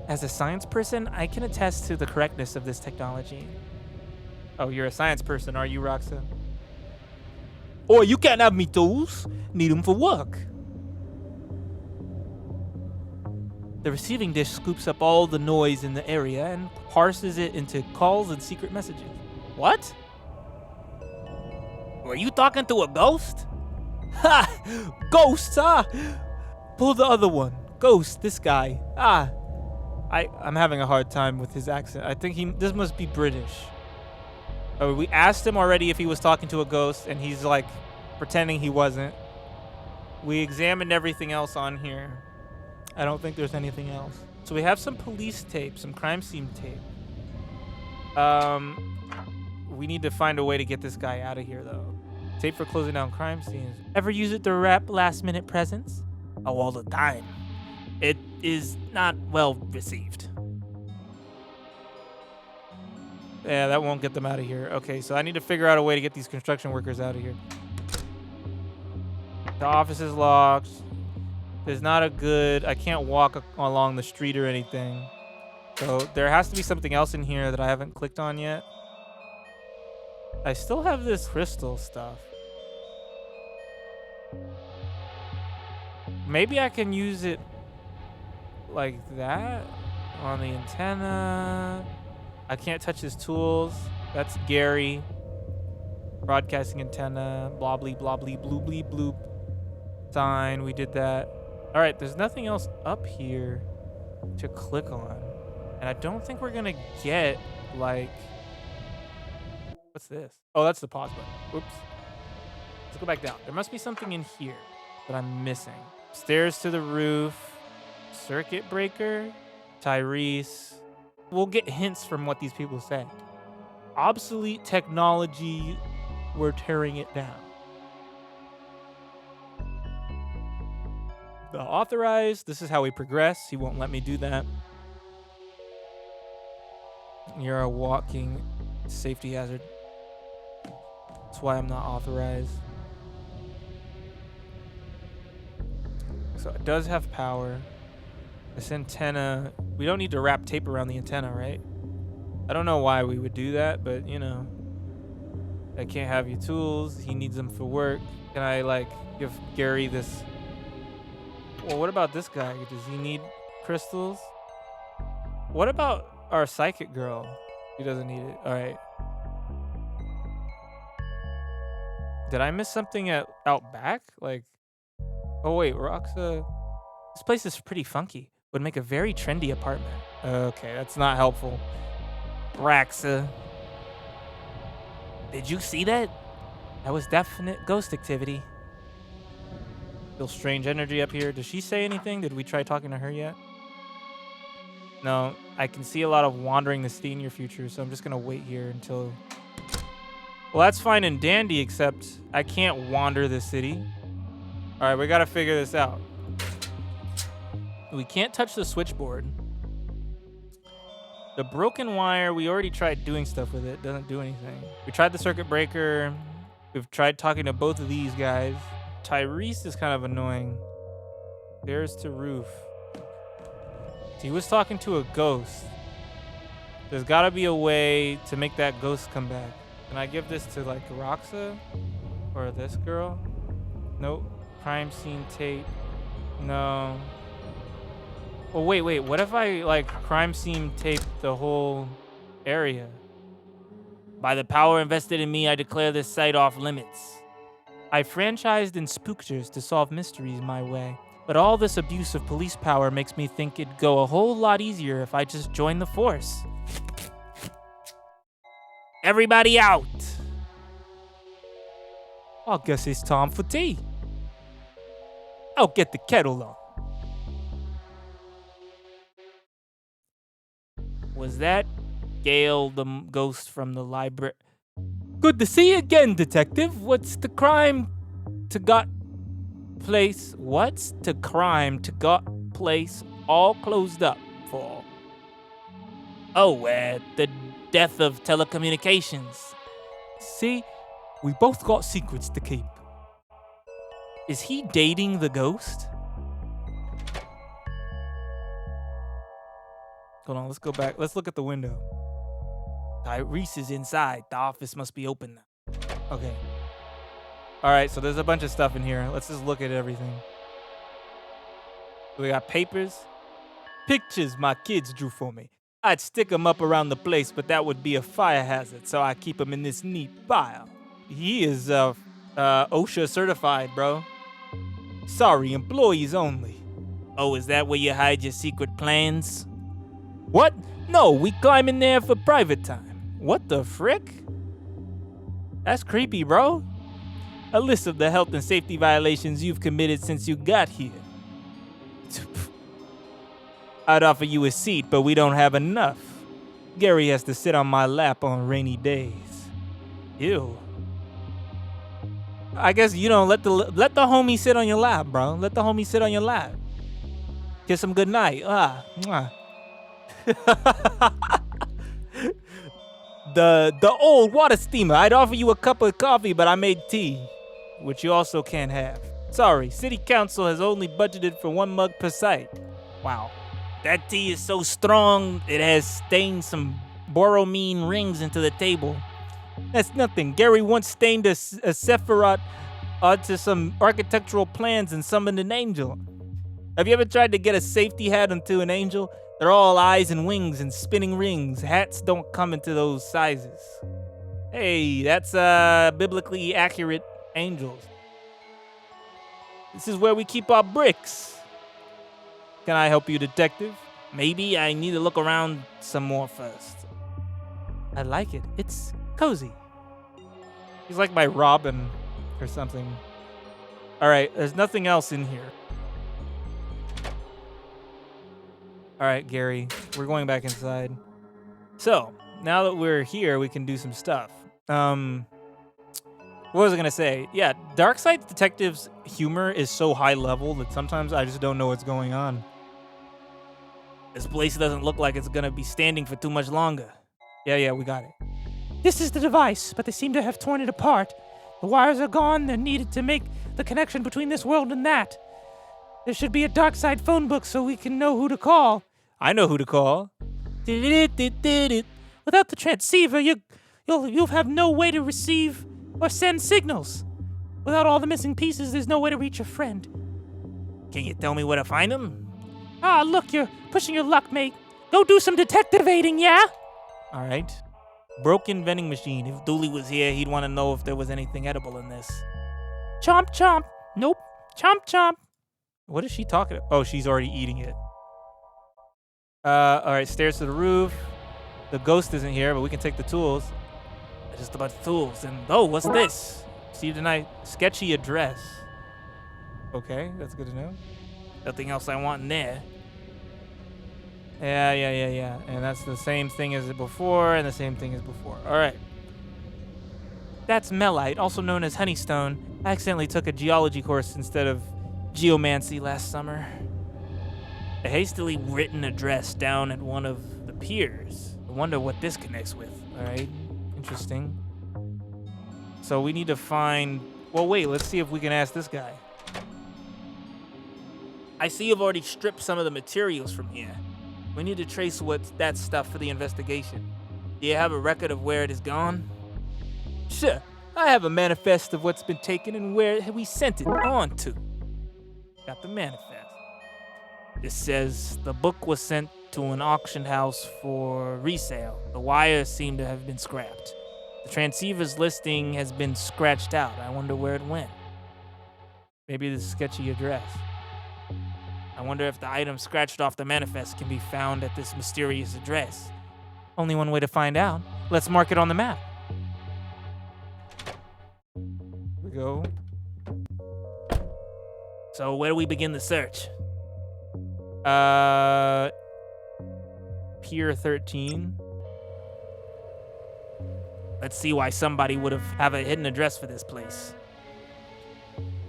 As a science person, I can attest to the correctness of this technology. Oh, you're a science person, are you, Roxa? Oh, you can't have me tools. Need them for work. The receiving dish scoops up all the noise in the area and parses it into calls and secret messages. What? Were you talking to a ghost? Ha! Ghosts, huh? Pull the other one. Ghost, this guy. I'm having a hard time with his accent. I think this must be British. Oh, we asked him already if he was talking to a ghost, and he's like pretending he wasn't. We examined everything else on here. I don't think there's anything else. So we have some police tape, some crime scene tape. We need to find a way to get this guy out of here, though. Tape for closing down crime scenes. Ever use it to wrap last-minute presents? Oh, all the time. It is not well received. Yeah, that won't get them out of here. Okay, so I need to figure out a way to get these construction workers out of here. The office is locked. There's not a good... I can't walk along the street or anything. So there has to be something else in here that I haven't clicked on yet. I still have this crystal stuff. Maybe I can use it like that on the antenna. I can't touch his tools. That's Gary. Broadcasting antenna. Blobbly, blobbly, bloobly, bloop. Sign. We did that. All right, there's nothing else up here to click on. And I don't think we're going to get, like... What's this? Oh, that's the pause button. Oops. Let's go back down. There must be something in here that I'm missing. Stairs to the roof. Circuit breaker. Tyrese. We'll get hints from what these people say. Obsolete technology. We're tearing it down. The authorized. This is how we progress. He won't let me do that. You're a walking safety hazard. That's why I'm not authorized. So it does have power. This antenna, we don't need to wrap tape around the antenna, right? I don't know why we would do that, but you know. I can't have your tools. He needs them for work. Can I like give Gary this? Well, what about this guy? Does he need crystals? What about our psychic girl? He doesn't need it. All right. Did I miss something out back? Like, oh wait, Roxa. This place is pretty funky. Would make a very trendy apartment. Okay, that's not helpful. Roxa. Did you see that? That was definite ghost activity. Feel strange energy up here. Does she say anything? Did we try talking to her yet? No, I can see a lot of wandering the city in your future, so I'm just gonna wait here until... Well, that's fine and dandy, except I can't wander the city. All right, we gotta figure this out. We can't touch the switchboard. The broken wire, we already tried doing stuff with it. Doesn't do anything. We tried the circuit breaker. We've tried talking to both of these guys. Tyrese is kind of annoying. Stairs to roof. He was talking to a ghost. There's gotta be a way to make that ghost come back. Can I give this to like Roxa? Or this girl? Nope. Crime scene tape. No. Oh, wait. What if I, like, crime scene tape the whole area? By the power invested in me, I declare this site off limits. I franchised in Spookters to solve mysteries my way. But all this abuse of police power makes me think it'd go a whole lot easier if I just joined the force. Everybody out! I guess it's time for tea. I'll get the kettle on. Was that Gale, the ghost from the library? Good to see you again, detective. What's the crime to got place? What's the crime to got place all closed up for? Oh, the death of telecommunications. See, we both got secrets to keep. Is he dating the ghost? Hold on, let's go back. Let's look at the window. Tyrese is inside. The office must be open now. Okay. All right, so there's a bunch of stuff in here. Let's just look at everything. We got papers. Pictures my kids drew for me. I'd stick them up around the place, but that would be a fire hazard, so I keep them in this neat file. He is OSHA certified, bro. Sorry, employees only. Oh, is that where you hide your secret plans? What? No, we climb in there for private time. What the frick? That's creepy, bro. A list of the health and safety violations you've committed since you got here. I'd offer you a seat, but we don't have enough. Gary has to sit on my lap on rainy days. Ew. I guess you don't let the homie sit on your lap, bro. Let the homie sit on your lap. Kiss him goodnight. Mwah. The old water steamer. I'd offer you a cup of coffee, but I made tea, which you also can't have. Sorry, city council has only budgeted for 1 mug per site. Wow. That tea is so strong, it has stained some borromine rings into the table. That's nothing. Gary once stained a Sephiroth onto some architectural plans and summoned an angel. Have you ever tried to get a safety hat onto an angel? They're all eyes and wings and spinning rings. Hats don't come into those sizes. Hey, that's biblically accurate angels. This is where we keep our bricks. Can I help you, detective? Maybe I need to look around some more first. I like it. It's cozy. He's like my Robin or something. All right, there's nothing else in here. All right, Gary, we're going back inside. So, now that we're here, we can do some stuff. What was I gonna say? Yeah, Darkside Detective's humor is so high level that sometimes I just don't know what's going on. This place doesn't look like it's gonna be standing for too much longer. Yeah, we got it. This is the device, but they seem to have torn it apart. The wires are gone. They're needed to make the connection between this world and that. There should be a Darkside phone book so we can know who to call. I know who to call. Without the transceiver, you'll have no way to receive or send signals. Without all the missing pieces, there's no way to reach a friend. Can you tell me where to find them? Ah, look, you're pushing your luck, mate. Go do some detectivating, yeah? All right. Broken vending machine. If Dooley was here, he'd want to know if there was anything edible in this. Chomp, chomp. Nope. Chomp, chomp. What is she talking about? Oh, she's already eating it. All right, stairs to the roof. The ghost isn't here, but we can take the tools. Just a bunch of tools. And, oh, what's this? Received tonight. Sketchy address. Okay, that's good to know. Nothing else I want in there. Yeah. And that's the same thing as before and the same thing as before. All right. That's melite, also known as honeystone. I accidentally took a geology course instead of geomancy last summer. A hastily written address down at one of the piers. I wonder what this connects with. All right. Interesting. So we need to find... Well, wait. Let's see if we can ask this guy. I see you've already stripped some of the materials from here. We need to trace what's that stuff for the investigation. Do you have a record of where it has gone? Sure. I have a manifest of what's been taken and where we sent it on to. Got the manifest. It says the book was sent to an auction house for resale. The wires seem to have been scrapped. The transceiver's listing has been scratched out. I wonder where it went. Maybe the sketchy address. I wonder if the item scratched off the manifest can be found at this mysterious address. Only one way to find out. Let's mark it on the map. Here we go. So where do we begin the search? Pier 13. Let's see why somebody would have a hidden address for this place.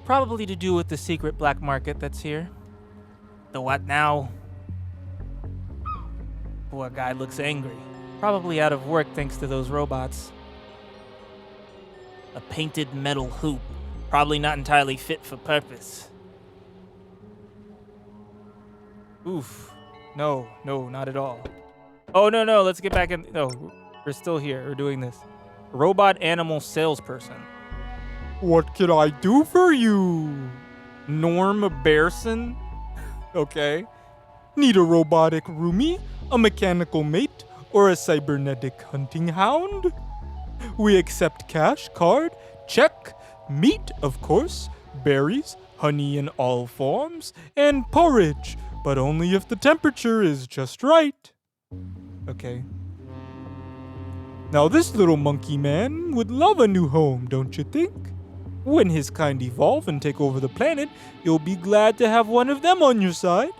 Probably to do with the secret black market that's here. The what now? Poor guy looks angry. Probably out of work thanks to those robots. A painted metal hoop. Probably not entirely fit for purpose. Oof. No, not at all. Oh, no, let's get back in. No, we're still here. We're doing this. Robot animal salesperson. What can I do for you? Norm Bearson? Okay. Need a robotic roomie, a mechanical mate, or a cybernetic hunting hound? We accept cash, card, check, meat, of course, berries, honey in all forms, and porridge, but only if the temperature is just right. Okay. Now this little monkey man would love a new home, don't you think? When his kind evolve and take over the planet, you'll be glad to have one of them on your side.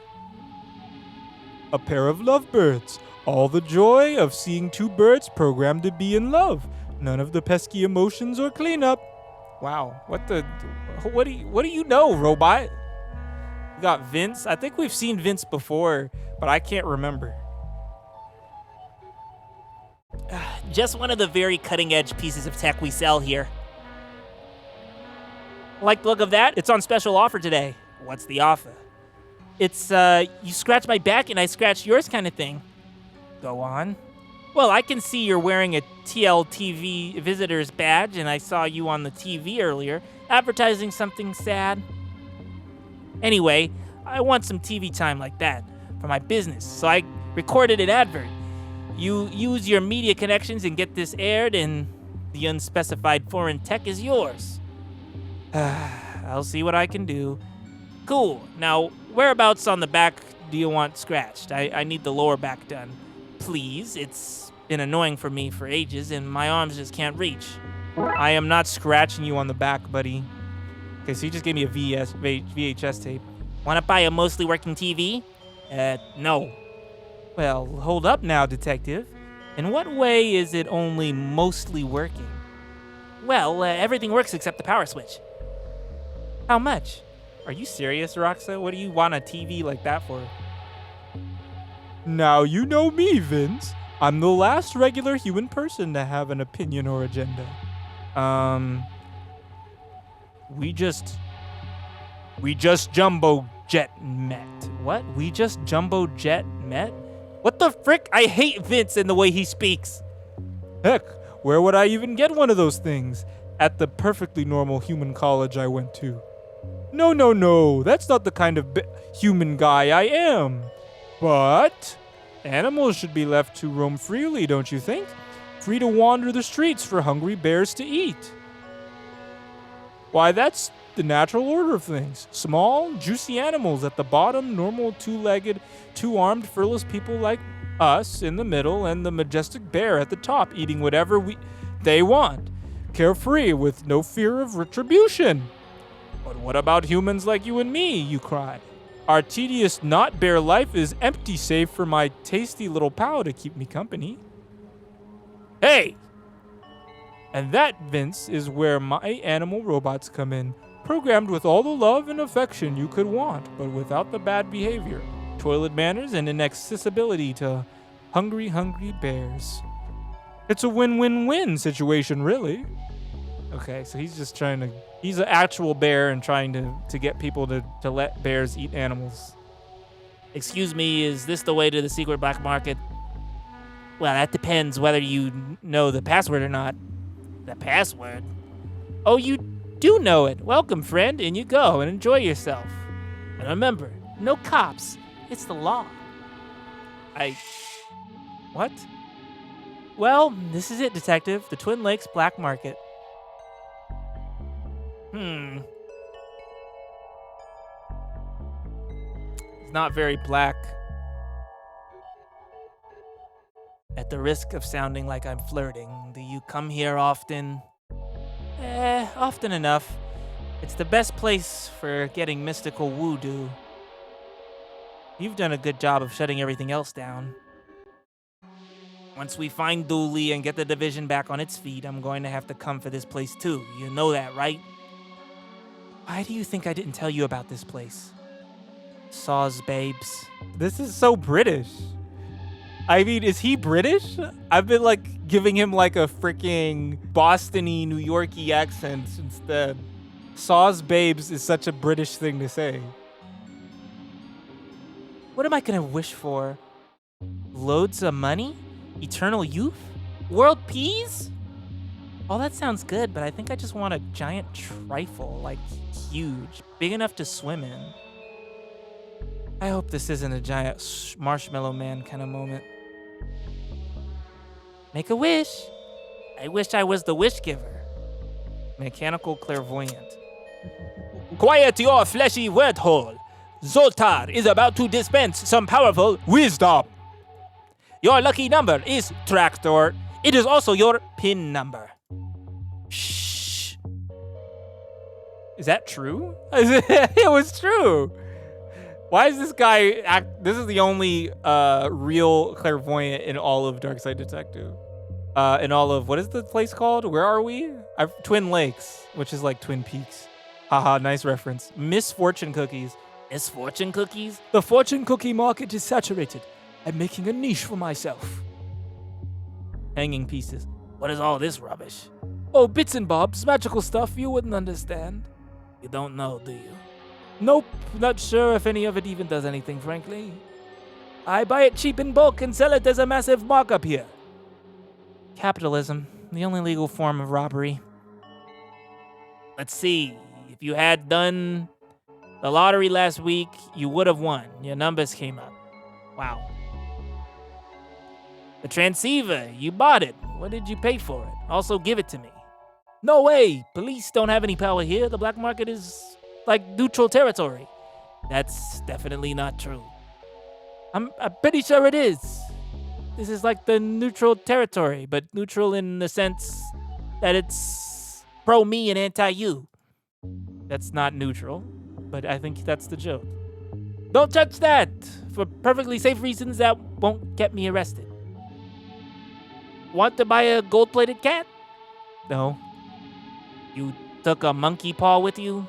A pair of lovebirds. All the joy of seeing two birds programmed to be in love. None of the pesky emotions or cleanup. Wow, what do you know, robot? We got Vince. I think we've seen Vince before, but I can't remember. Just one of the very cutting-edge pieces of tech we sell here. Like the look of that? It's on special offer today. What's the offer? It's, you scratch my back and I scratch yours kind of thing. Go on. Well, I can see you're wearing a TLTV visitor's badge, and I saw you on the TV earlier, advertising something sad. Anyway, I want some TV time like that for my business, so I recorded an advert. You use your media connections and get this aired, and the unspecified foreign tech is yours. I'll see what I can do. Cool. Now, whereabouts on the back do you want scratched? I need the lower back done. Please, it's been annoying for me for ages, and my arms just can't reach. I am not scratching you on the back, buddy. Okay, so you just gave me a VHS tape. Want to buy a mostly working TV? No. Well, hold up now, detective. In what way is it only mostly working? Well, everything works except the power switch. How much? Are you serious, Roxa? What do you want a TV like that for? Now you know me, Vince. I'm the last regular human person to have an opinion or agenda. We just jumbo jet met. What? We just jumbo jet met? What the frick? I hate Vince and the way he speaks. Heck, where would I even get one of those things? At the perfectly normal human college I went to. No, that's not the kind of human guy I am. But animals should be left to roam freely, don't you think? Free to wander the streets for hungry bears to eat. Why, that's the natural order of things. Small, juicy animals at the bottom, normal two-legged, two-armed, furless people like us in the middle, and the majestic bear at the top eating whatever they want. Carefree with no fear of retribution. But what about humans like you and me, you cry? Our tedious not bear life is empty save for my tasty little pal to keep me company. Hey! And that, Vince, is where my animal robots come in, programmed with all the love and affection you could want, but without the bad behavior, toilet manners, and inaccessibility to hungry bears. It's a win-win-win situation, really. Okay, so he's just trying to... He's an actual bear and trying to get people to let bears eat animals. Excuse me, is this the way to the secret black market? Well, that depends whether you know the password or not. The password? Oh, you do know it. Welcome, friend. In you go and enjoy yourself. And remember, no cops. It's the law. What? Well, this is it, Detective. The Twin Lakes Black Market. It's not very black. At the risk of sounding like I'm flirting, do you come here often? Often enough. It's the best place for getting mystical voodoo. You've done a good job of shutting everything else down. Once we find Dooley and get the division back on its feet, I'm going to have to come for this place too. You know that, right? Why do you think I didn't tell you about this place? Saws babes. This is so British. I mean, is he British? I've been like giving him like a freaking Boston-y, New York-y accent instead. Saws babes is such a British thing to say. What am I gonna wish for? Loads of money? Eternal youth? World peace? All that sounds good, but I think I just want a giant trifle, like huge, big enough to swim in. I hope this isn't a giant marshmallow man kind of moment. Make a wish. I wish I was the wish giver. Mechanical clairvoyant. Quiet your fleshy word hole. Zoltar is about to dispense some powerful wisdom. Your lucky number is Tractor. It is also your PIN number. Shh. Is that true? It was true. Why is this guy this is the only real clairvoyant in all of Darkside Detective. In all of, what is the place called? Where are we? Twin Lakes, which is like Twin Peaks. Haha, nice reference. Misfortune Cookies. Misfortune Cookies? The fortune cookie market is saturated. I'm making a niche for myself. Hanging pieces. What is all this rubbish? Oh, bits and bobs, magical stuff you wouldn't understand. You don't know, do you? Nope, not sure if any of it even does anything, frankly. I buy it cheap in bulk and sell it as a massive markup here. Capitalism, the only legal form of robbery. Let's see. If you had done the lottery last week, you would have won. Your numbers came up. Wow. The transceiver, you bought it. What did you pay for it? Also, give it to me. No way. Police don't have any power here. The black market is like neutral territory. That's definitely not true. I'm pretty sure it is. This is like the neutral territory, but neutral in the sense that it's pro-me and anti-you. That's not neutral, but I think that's the joke. Don't touch that! For perfectly safe reasons that won't get me arrested. Want to buy a gold-plated cat? No. You took a monkey paw with you?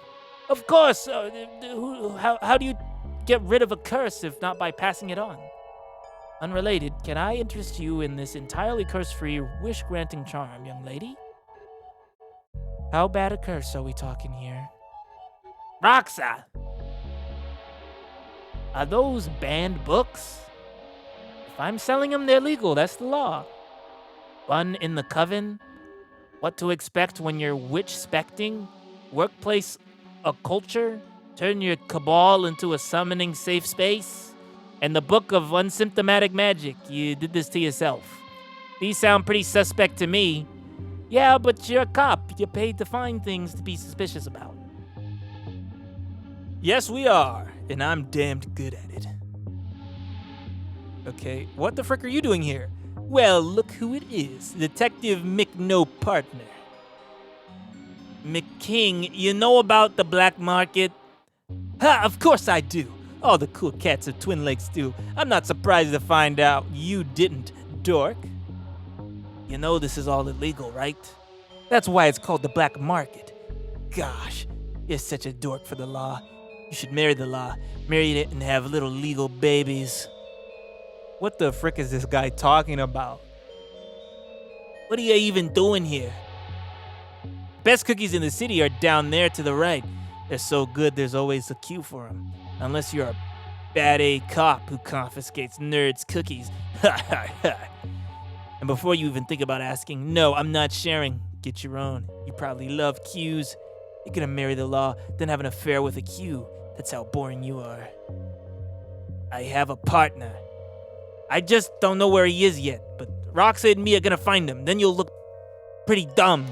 Of course! How do you get rid of a curse if not by passing it on? Unrelated, can I interest you in this entirely curse-free, wish-granting charm, young lady? How bad a curse are we talking here? Roxa! Are those banned books? If I'm selling them, they're legal. That's the law. Fun in the coven? What to expect when you're witch-specting? Workplace occulture? Turn your cabal into a summoning safe space? And the Book of Unsymptomatic Magic. You did this to yourself. These sound pretty suspect to me. Yeah, but you're a cop. You're paid to find things to be suspicious about. Yes, we are, and I'm damned good at it. Okay, what the frick are you doing here? Well, look who it is. Detective McNo-Partner. McKing, you know about the black market? Ha, of course I do. All the cool cats of Twin Lakes do. I'm not surprised to find out you didn't, dork. You know this is all illegal, right? That's why it's called the black market. Gosh, you're such a dork for the law. You should marry the law. Marry it and have little legal babies. What the frick is this guy talking about? What are you even doing here? Best cookies in the city are down there to the right. They're so good there's always a queue for them. Unless you're a bad A cop who confiscates nerds' cookies. Ha ha ha. And before you even think about asking, no, I'm not sharing. Get your own. You probably love queues. You're gonna marry the law, then have an affair with a queue. That's how boring you are. I have a partner. I just don't know where he is yet, but Roxanne and me are gonna find him. Then you'll look pretty dumb.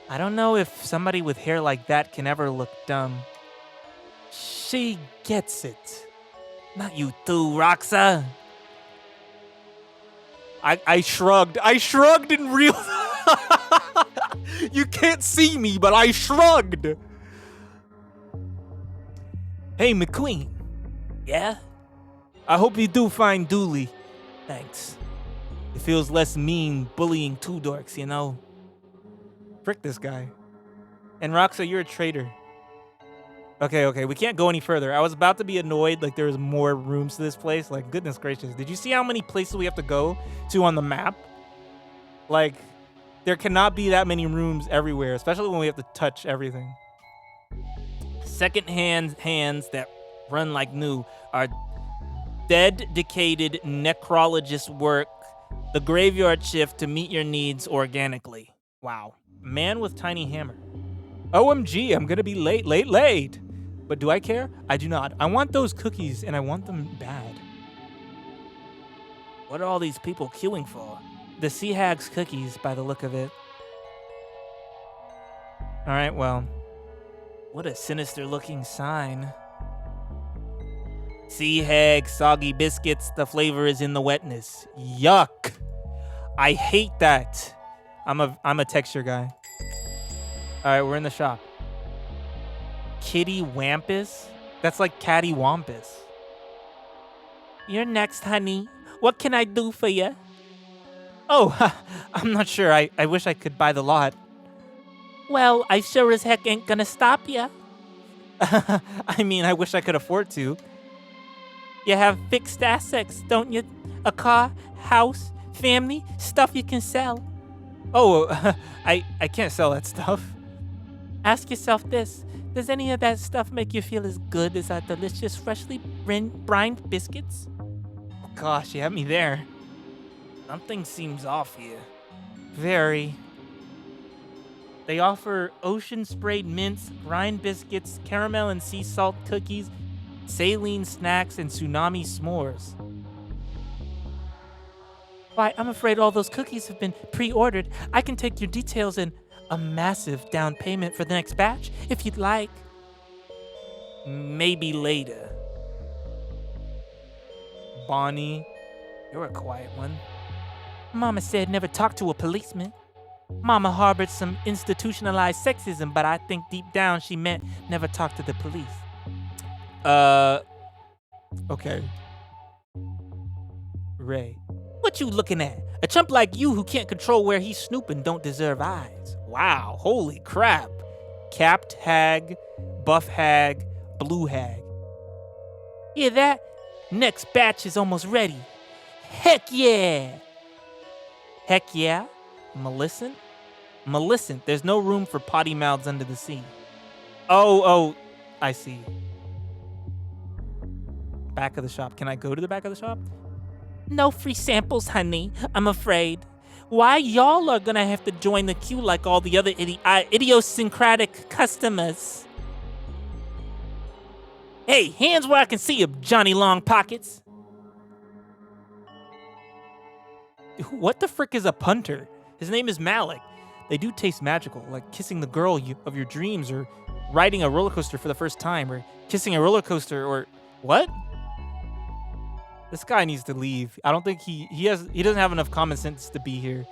I don't know if somebody with hair like that can ever look dumb. She gets it. Not you too, Roxa. I shrugged. I shrugged in real... You can't see me, but I shrugged. Hey, McQueen. Yeah? I hope you do find Dooley. Thanks. It feels less mean bullying two dorks, you know? Frick this guy. And Roxa, you're a traitor. Okay, we can't go any further. I was about to be annoyed, like there was more rooms to this place. Like, goodness gracious. Did you see how many places we have to go to on the map? Like, there cannot be that many rooms everywhere, especially when we have to touch everything. Second-hand hands that run like new are dedicated necrologist work, the graveyard shift to meet your needs organically. Wow. Man with tiny hammer. OMG, I'm gonna be late. But do I care? I do not. I want those cookies, and I want them bad. What are all these people queuing for? The Sea Hag's cookies, by the look of it. All right, well, what a sinister-looking sign. Sea Hag, soggy biscuits, the flavor is in the wetness. Yuck. I hate that. I'm a texture guy. All right, we're in the shop. Kitty Wampus? That's like Catty Wampus. You're next, honey. What can I do for you? Oh, I'm not sure. I wish I could buy the lot. Well, I sure as heck ain't gonna stop ya. I mean, I wish I could afford to. You have fixed assets, don't you? A car, house, family, stuff you can sell. Oh, I can't sell that stuff. Ask yourself this. Does any of that stuff make you feel as good as our delicious, freshly brined biscuits? Oh gosh, you have me there. Something seems off here. Very. They offer ocean-sprayed mints, rind biscuits, caramel and sea salt cookies, saline snacks, and tsunami s'mores. Why, I'm afraid all those cookies have been pre-ordered. I can take your details and a massive down payment for the next batch, if you'd like. Maybe later. Bonnie, you're a quiet one. Mama said never talk to a policeman. Mama harbored some institutionalized sexism, but I think deep down she meant never talk to the police. Okay. Ray. What you looking at? A chump like you who can't control where he's snooping don't deserve eyes. Wow, holy crap. Capped hag, buff hag, blue hag. Hear that? Next batch is almost ready. Heck yeah! Heck yeah? Millicent? Millicent, there's no room for potty mouths under the sea. Oh, I see. Back of the shop. Can I go to the back of the shop? No free samples, honey, I'm afraid. Why y'all are gonna have to join the queue like all the other idiosyncratic customers? Hey, hands where I can see you, Johnny Long Pockets. What the frick is a punter? His name is Malik. They do taste magical, like kissing the girl of your dreams, or riding a roller coaster for the first time, or kissing a roller coaster, or what? This guy needs to leave. I don't think he doesn't have enough common sense to be here.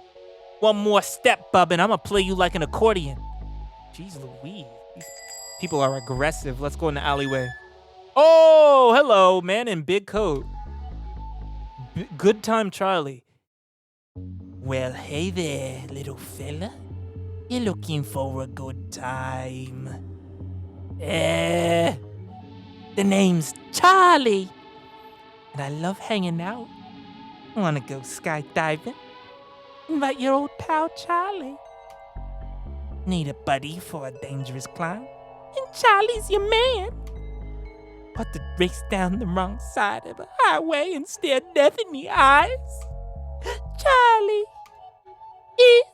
One more step, bub, and I'm gonna play you like an accordion. Jeez Louise. These people are aggressive. Let's go in the alleyway. Oh, hello, man in big coat. Good time, Charlie. Well, hey there, little fella. You looking for a good time? The name's Charlie. And I love hanging out. Wanna go skydiving? Invite your old pal Charlie. Need a buddy for a dangerous climb? And Charlie's your man. But to race down the wrong side of a highway and stare death in the eyes? Charlie is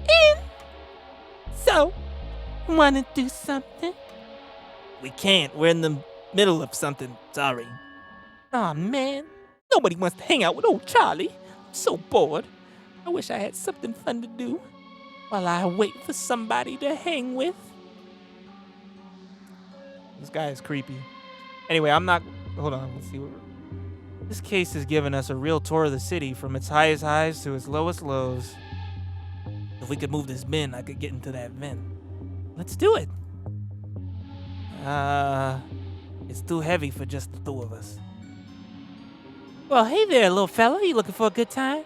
in. So, wanna do something? We can't. We're in the middle of something. Sorry. Aw, man. Nobody wants to hang out with old Charlie. I'm so bored. I wish I had something fun to do while I wait for somebody to hang with. This guy is creepy. Anyway, I'm not... Hold on. Let's see what... This case is giving us a real tour of the city from its highest highs to its lowest lows. If we could move this bin, I could get into that vent. Let's do it. It's too heavy for just the two of us. Well, hey there, little fella. You looking for a good time?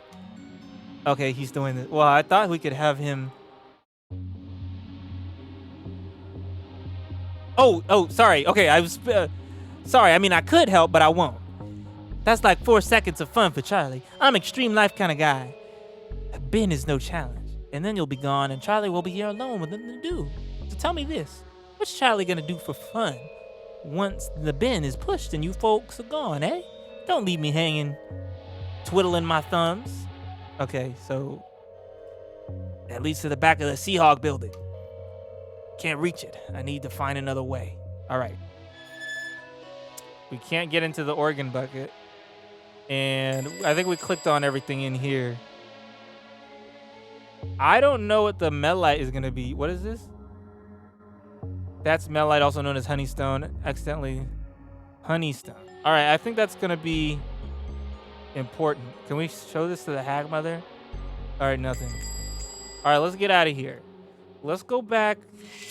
Okay, he's doing it. Well, I thought we could have him... Oh, sorry. Okay, I was... sorry, I mean, I could help, but I won't. That's like 4 seconds of fun for Charlie. I'm extreme life kind of guy. A bin is no challenge. And then you'll be gone, and Charlie will be here alone with nothing to do. So tell me this. What's Charlie gonna do for fun once the bin is pushed and you folks are gone, eh? Don't leave me hanging, twiddling my thumbs. Okay, so that leads to the back of the Seahawk building. Can't reach it. I need to find another way. All right. We can't get into the organ bucket. And I think we clicked on everything in here. I don't know what the melite is going to be. What is this? That's melite, also known as honeystone. Accidentally honeystone. All right, I think that's going to be important. Can we show this to the hag mother? All right, nothing. All right, let's get out of here. Let's go back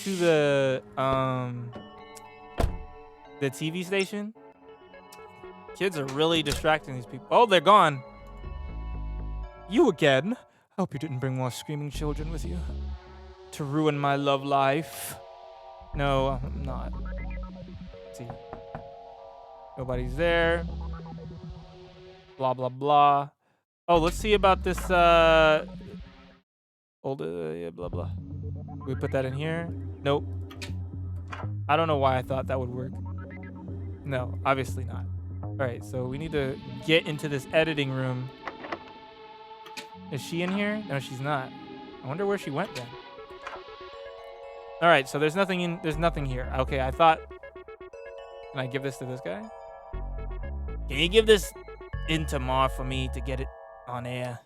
to the TV station. Kids are really distracting these people. Oh, they're gone. You again? I hope you didn't bring more screaming children with you to ruin my love life. No, I'm not. Let's see. Nobody's there. Blah, blah, blah. Oh, let's see about this, yeah, blah, blah. We put that in here? Nope. I don't know why I thought that would work. No, obviously not. All right, so we need to get into this editing room. Is she in here? No, she's not. I wonder where she went then. All right, so there's nothing here. Okay, I thought... Can I give this to this guy? Can you give this in to Mar for me to get it on air?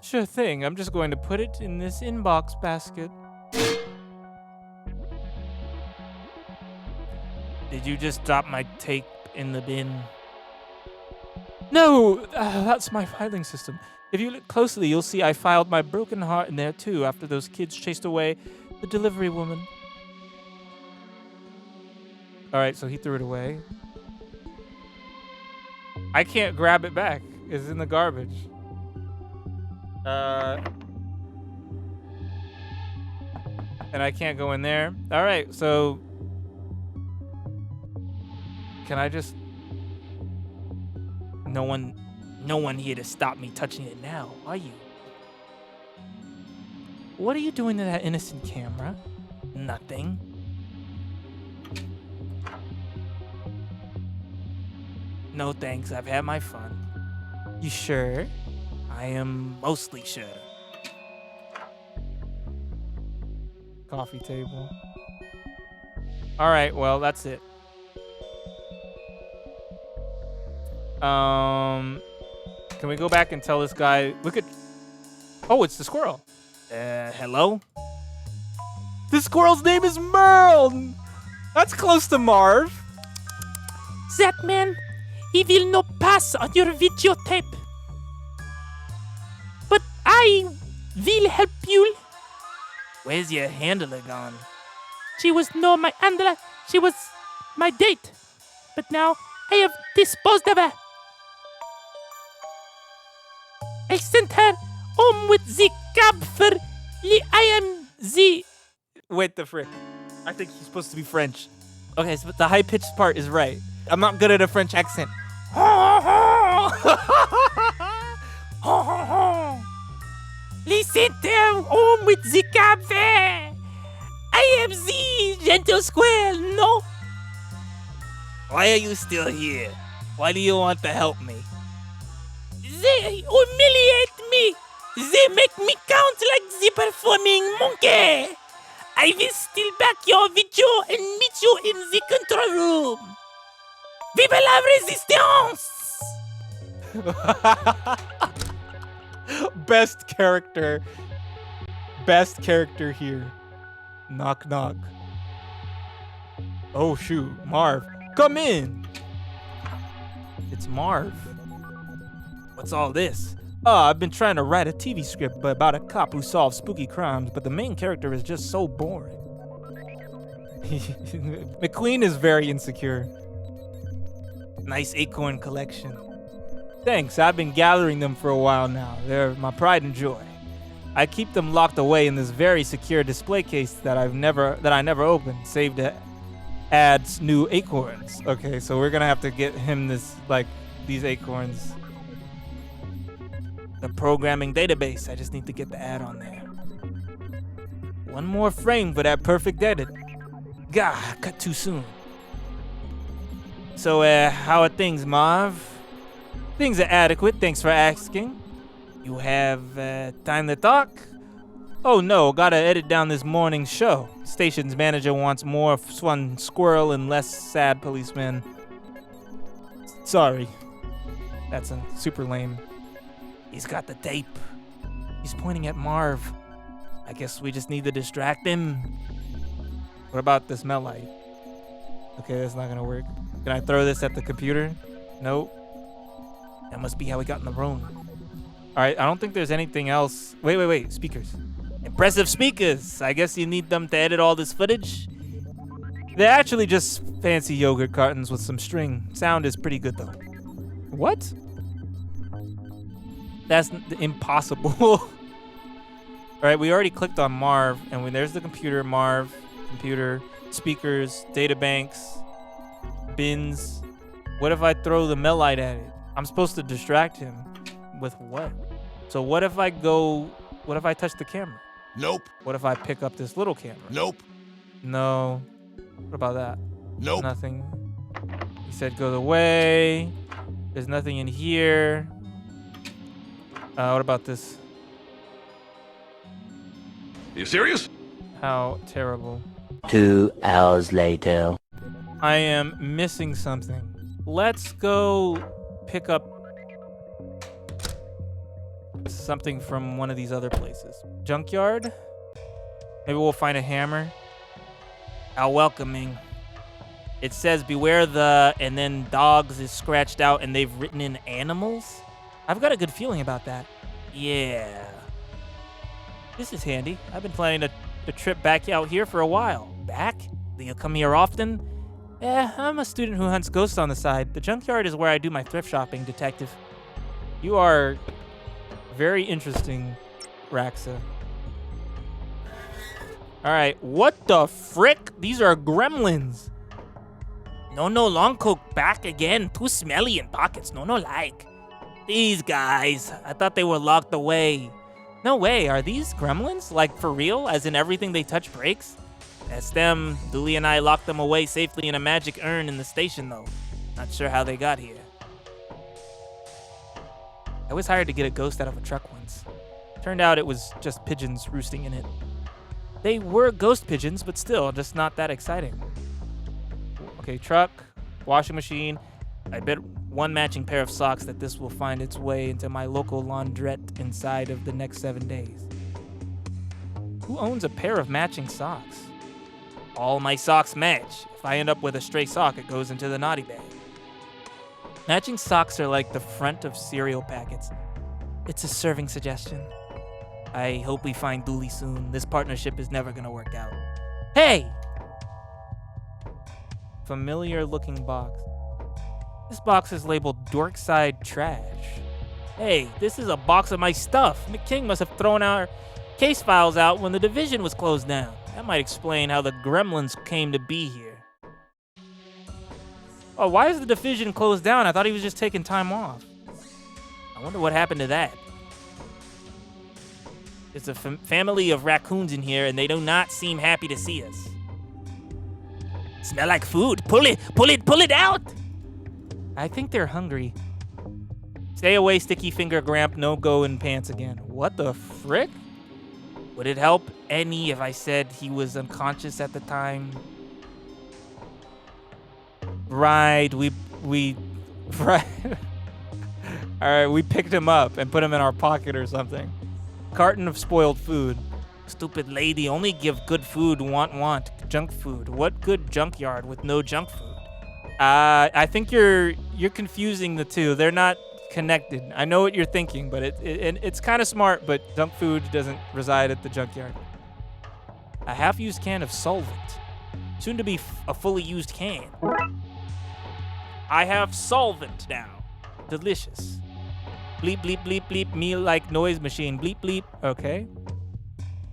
Sure thing. I'm just going to put it in this inbox basket. Did you just drop my tape in the bin? No, that's my filing system. If you look closely, you'll see I filed my broken heart in there too after those kids chased away the delivery woman. All right, so he threw it away. I can't grab it back. It's in the garbage. And I can't go in there. All right, so can I just... No one here to stop me touching it now, are you? What are you doing to that innocent camera? Nothing. No thanks, I've had my fun. You sure? I am mostly sure. Coffee table. All right, well, that's it. Can we go back and tell this guy, look at... Oh, it's the squirrel. Hello? This squirrel's name is MERL! That's close to Marv. That man, he will not pass on your videotape. But I will help you. Where's your handler gone? She was not my handler. She was my date. but now I have disposed of her. I sent her home with the cab for I am the... Wait the frick. I think he's supposed to be French. Okay, so the high-pitched part is right. I'm not good at a French accent. He sent her home with the cab fare. I am the gentle squirrel, no? Why are you still here? Why do you want to help me? They humiliate me. They make me count like the performing monkey. I will steal back your video and meet you in the control room. Vive la resistance! Best character. Best character here. Knock, knock. Oh, shoot. Marv. Come in. It's Marv. What's all this? I've been trying to write a TV script about a cop who solves spooky crimes, but the main character is just so boring. McQueen is very insecure. Nice acorn collection. Thanks, I've been gathering them for a while now. They're my pride and joy. I keep them locked away in this very secure display case that I never open, save to add new acorns. Okay, so we're gonna have to get him these acorns. The programming database. I just need to get the ad on there. One more frame for that perfect edit. Gah, cut too soon. So, how are things, Marv? Things are adequate, thanks for asking. You have time to talk? Oh no, gotta edit down this morning's show. Station's manager wants more fun squirrel and less sad policeman. Sorry. That's super lame. He's got the tape. He's pointing at Marv. I guess we just need to distract him. What about this melite? Okay, that's not gonna work. Can I throw this at the computer? Nope. That must be how we got in the room. All right, I don't think there's anything else. Wait. Speakers. Impressive speakers. I guess you need them to edit all this footage. They're actually just fancy yogurt cartons with some string. Sound is pretty good though. What? That's impossible. All right, we already clicked on Marv, and there's the computer, Marv, computer, speakers, databanks, bins. What if I throw the melite at it? I'm supposed to distract him with what? So what if I touch the camera? Nope. What if I pick up this little camera? Nope. No. What about that? Nope. Nothing. He said go away. There's nothing in here. What about this? You serious? How terrible. 2 hours later. I am missing something. Let's go pick up something from one of these other places. Junkyard? Maybe we'll find a hammer. How welcoming. It says beware the, and then dogs is scratched out and they've written in animals. I've got a good feeling about that. Yeah. This is handy. I've been planning a trip back out here for a while. Back? Do you come here often? I'm a student who hunts ghosts on the side. The junkyard is where I do my thrift shopping, detective. You are very interesting, Raxa. All right, what the frick? These are gremlins. No, long coke back again. Too smelly in pockets. No, like. These guys, I thought they were locked away. No way, are these gremlins? Like for real, as in everything they touch breaks? That's them. Dooley and I locked them away safely in a magic urn in the station though. Not sure how they got here. I was hired to get a ghost out of a truck once. Turned out it was just pigeons roosting in it. They were ghost pigeons, but still, just not that exciting. Okay, truck, washing machine. I bet one matching pair of socks that this will find its way into my local laundrette inside of the next 7 days. Who owns a pair of matching socks? All my socks match. If I end up with a stray sock, it goes into the naughty bag. Matching socks are like the front of cereal packets. It's a serving suggestion. I hope we find Dooley soon. This partnership is never gonna work out. Hey! Familiar looking box. This box is labeled Darkside Trash. Hey, this is a box of my stuff. McKing must have thrown our case files out when the division was closed down. That might explain how the gremlins came to be here. Oh, why is the division closed down? I thought he was just taking time off. I wonder what happened to that. There's a family of raccoons in here, and they do not seem happy to see us. Smell like food. Pull it out. I think they're hungry. Stay away, sticky finger Gramp. No go in pants again. What the frick? Would it help any if I said he was unconscious at the time? Right, right. All right, we picked him up and put him in our pocket or something. Carton of spoiled food. Stupid lady, only give good food, want, junk food. What good junkyard with no junk food? I think you're confusing the two. They're not connected. I know what you're thinking, but it's kind of smart, but junk food doesn't reside at the junkyard. A half-used can of solvent. Soon to be a fully used can. I have solvent now. Delicious. Bleep, bleep, bleep, bleep, me like noise machine. Bleep, bleep. Okay.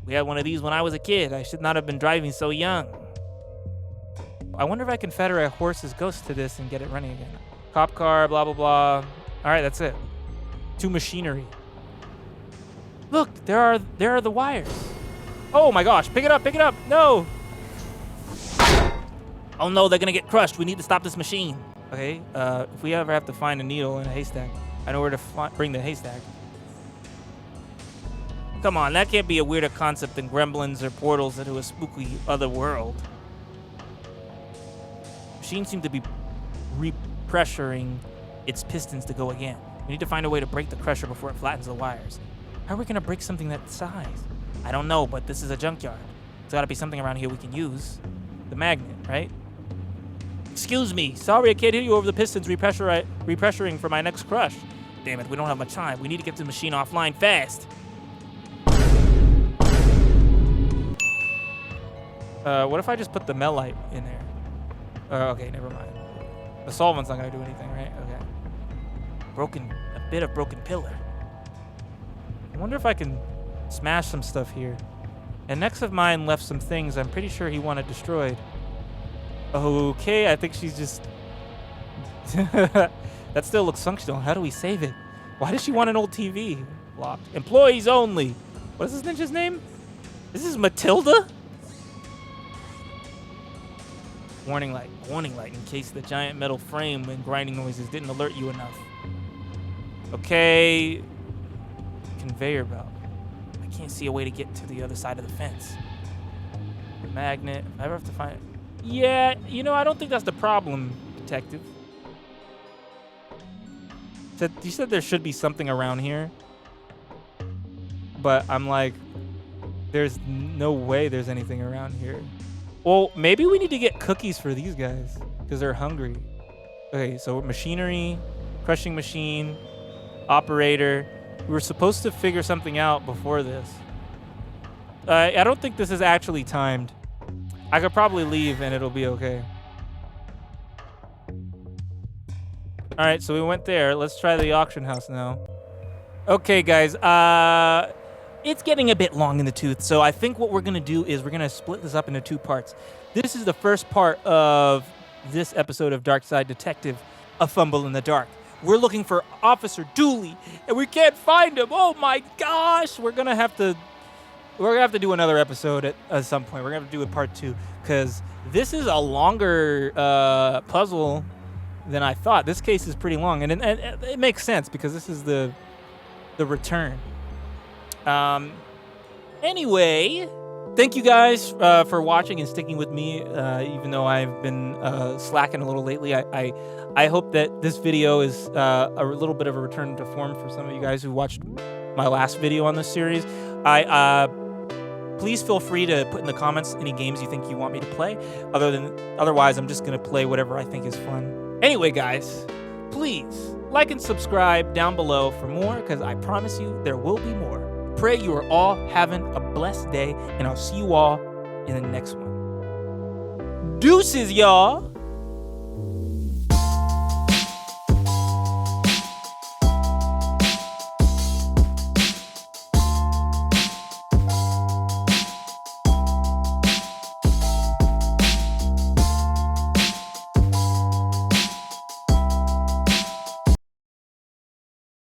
We had one of these when I was a kid. I should not have been driving so young. I wonder if I can feder a horse's ghost to this and get it running again. Cop car, blah, blah, blah. All right, that's it. To machinery. Look, there are the wires. Oh my gosh, pick it up, no. Oh no, they're gonna get crushed. We need to stop this machine. Okay, if we ever have to find a needle in a haystack, I know where to bring the haystack. Come on, that can't be a weirder concept than gremlins or portals into a spooky other world. Machine seems to be repressuring its pistons to go again. We need to find a way to break the crusher before it flattens the wires. How are we gonna break something that size? I don't know, but this is a junkyard. There's gotta be something around here we can use. The magnet, right? Excuse me, sorry I can't hear you over the pistons repressuring for my next crush. Damn it, we don't have much time. We need to get the machine offline fast. What if I just put the melite in there? Okay, never mind. The solvent's not gonna do anything, right? Okay. A bit of broken pillar. I wonder if I can smash some stuff here. And next of mine left some things I'm pretty sure he wanted destroyed. Okay, I think she's just... That still looks functional. How do we save it? Why does she want an old TV? Locked. Employees only. What is this ninja's name? This is Matilda? Warning light in case the giant metal frame and grinding noises didn't alert you enough. Okay. Conveyor belt. I can't see a way to get to the other side of the fence. The magnet. If I ever have to find it. Yeah, you know, I don't think that's the problem, detective. You said there should be something around here. But I'm like, there's no way there's anything around here. Well, maybe we need to get cookies for these guys because they're hungry. Okay, so machinery, crushing machine, operator. We were supposed to figure something out before this. I don't think this is actually timed. I could probably leave and it'll be okay. All right, so we went there. Let's try the auction house now. Okay, guys. It's getting a bit long in the tooth, so I think what we're going to do is we're going to split this up into two parts. This is the first part of this episode of Darkside Detective, A Fumble in the Dark. We're looking for Officer Dooley, and we can't find him. Oh my gosh! We're gonna have to do another episode at some point. We're gonna have to do a part 2 because this is a longer puzzle than I thought. This case is pretty long, and it makes sense because this is the return. Anyway, thank you guys for watching and sticking with me, even though I've been slacking a little lately. I hope that this video is a little bit of a return to form for some of you guys who watched my last video on this series. Please feel free to put in the comments any games you think you want me to play. Otherwise, I'm just going to play whatever I think is fun. Anyway, guys, please like and subscribe down below for more, because I promise you there will be more. Pray you are all having a blessed day, and I'll see you all in the next one. Deuces, y'all!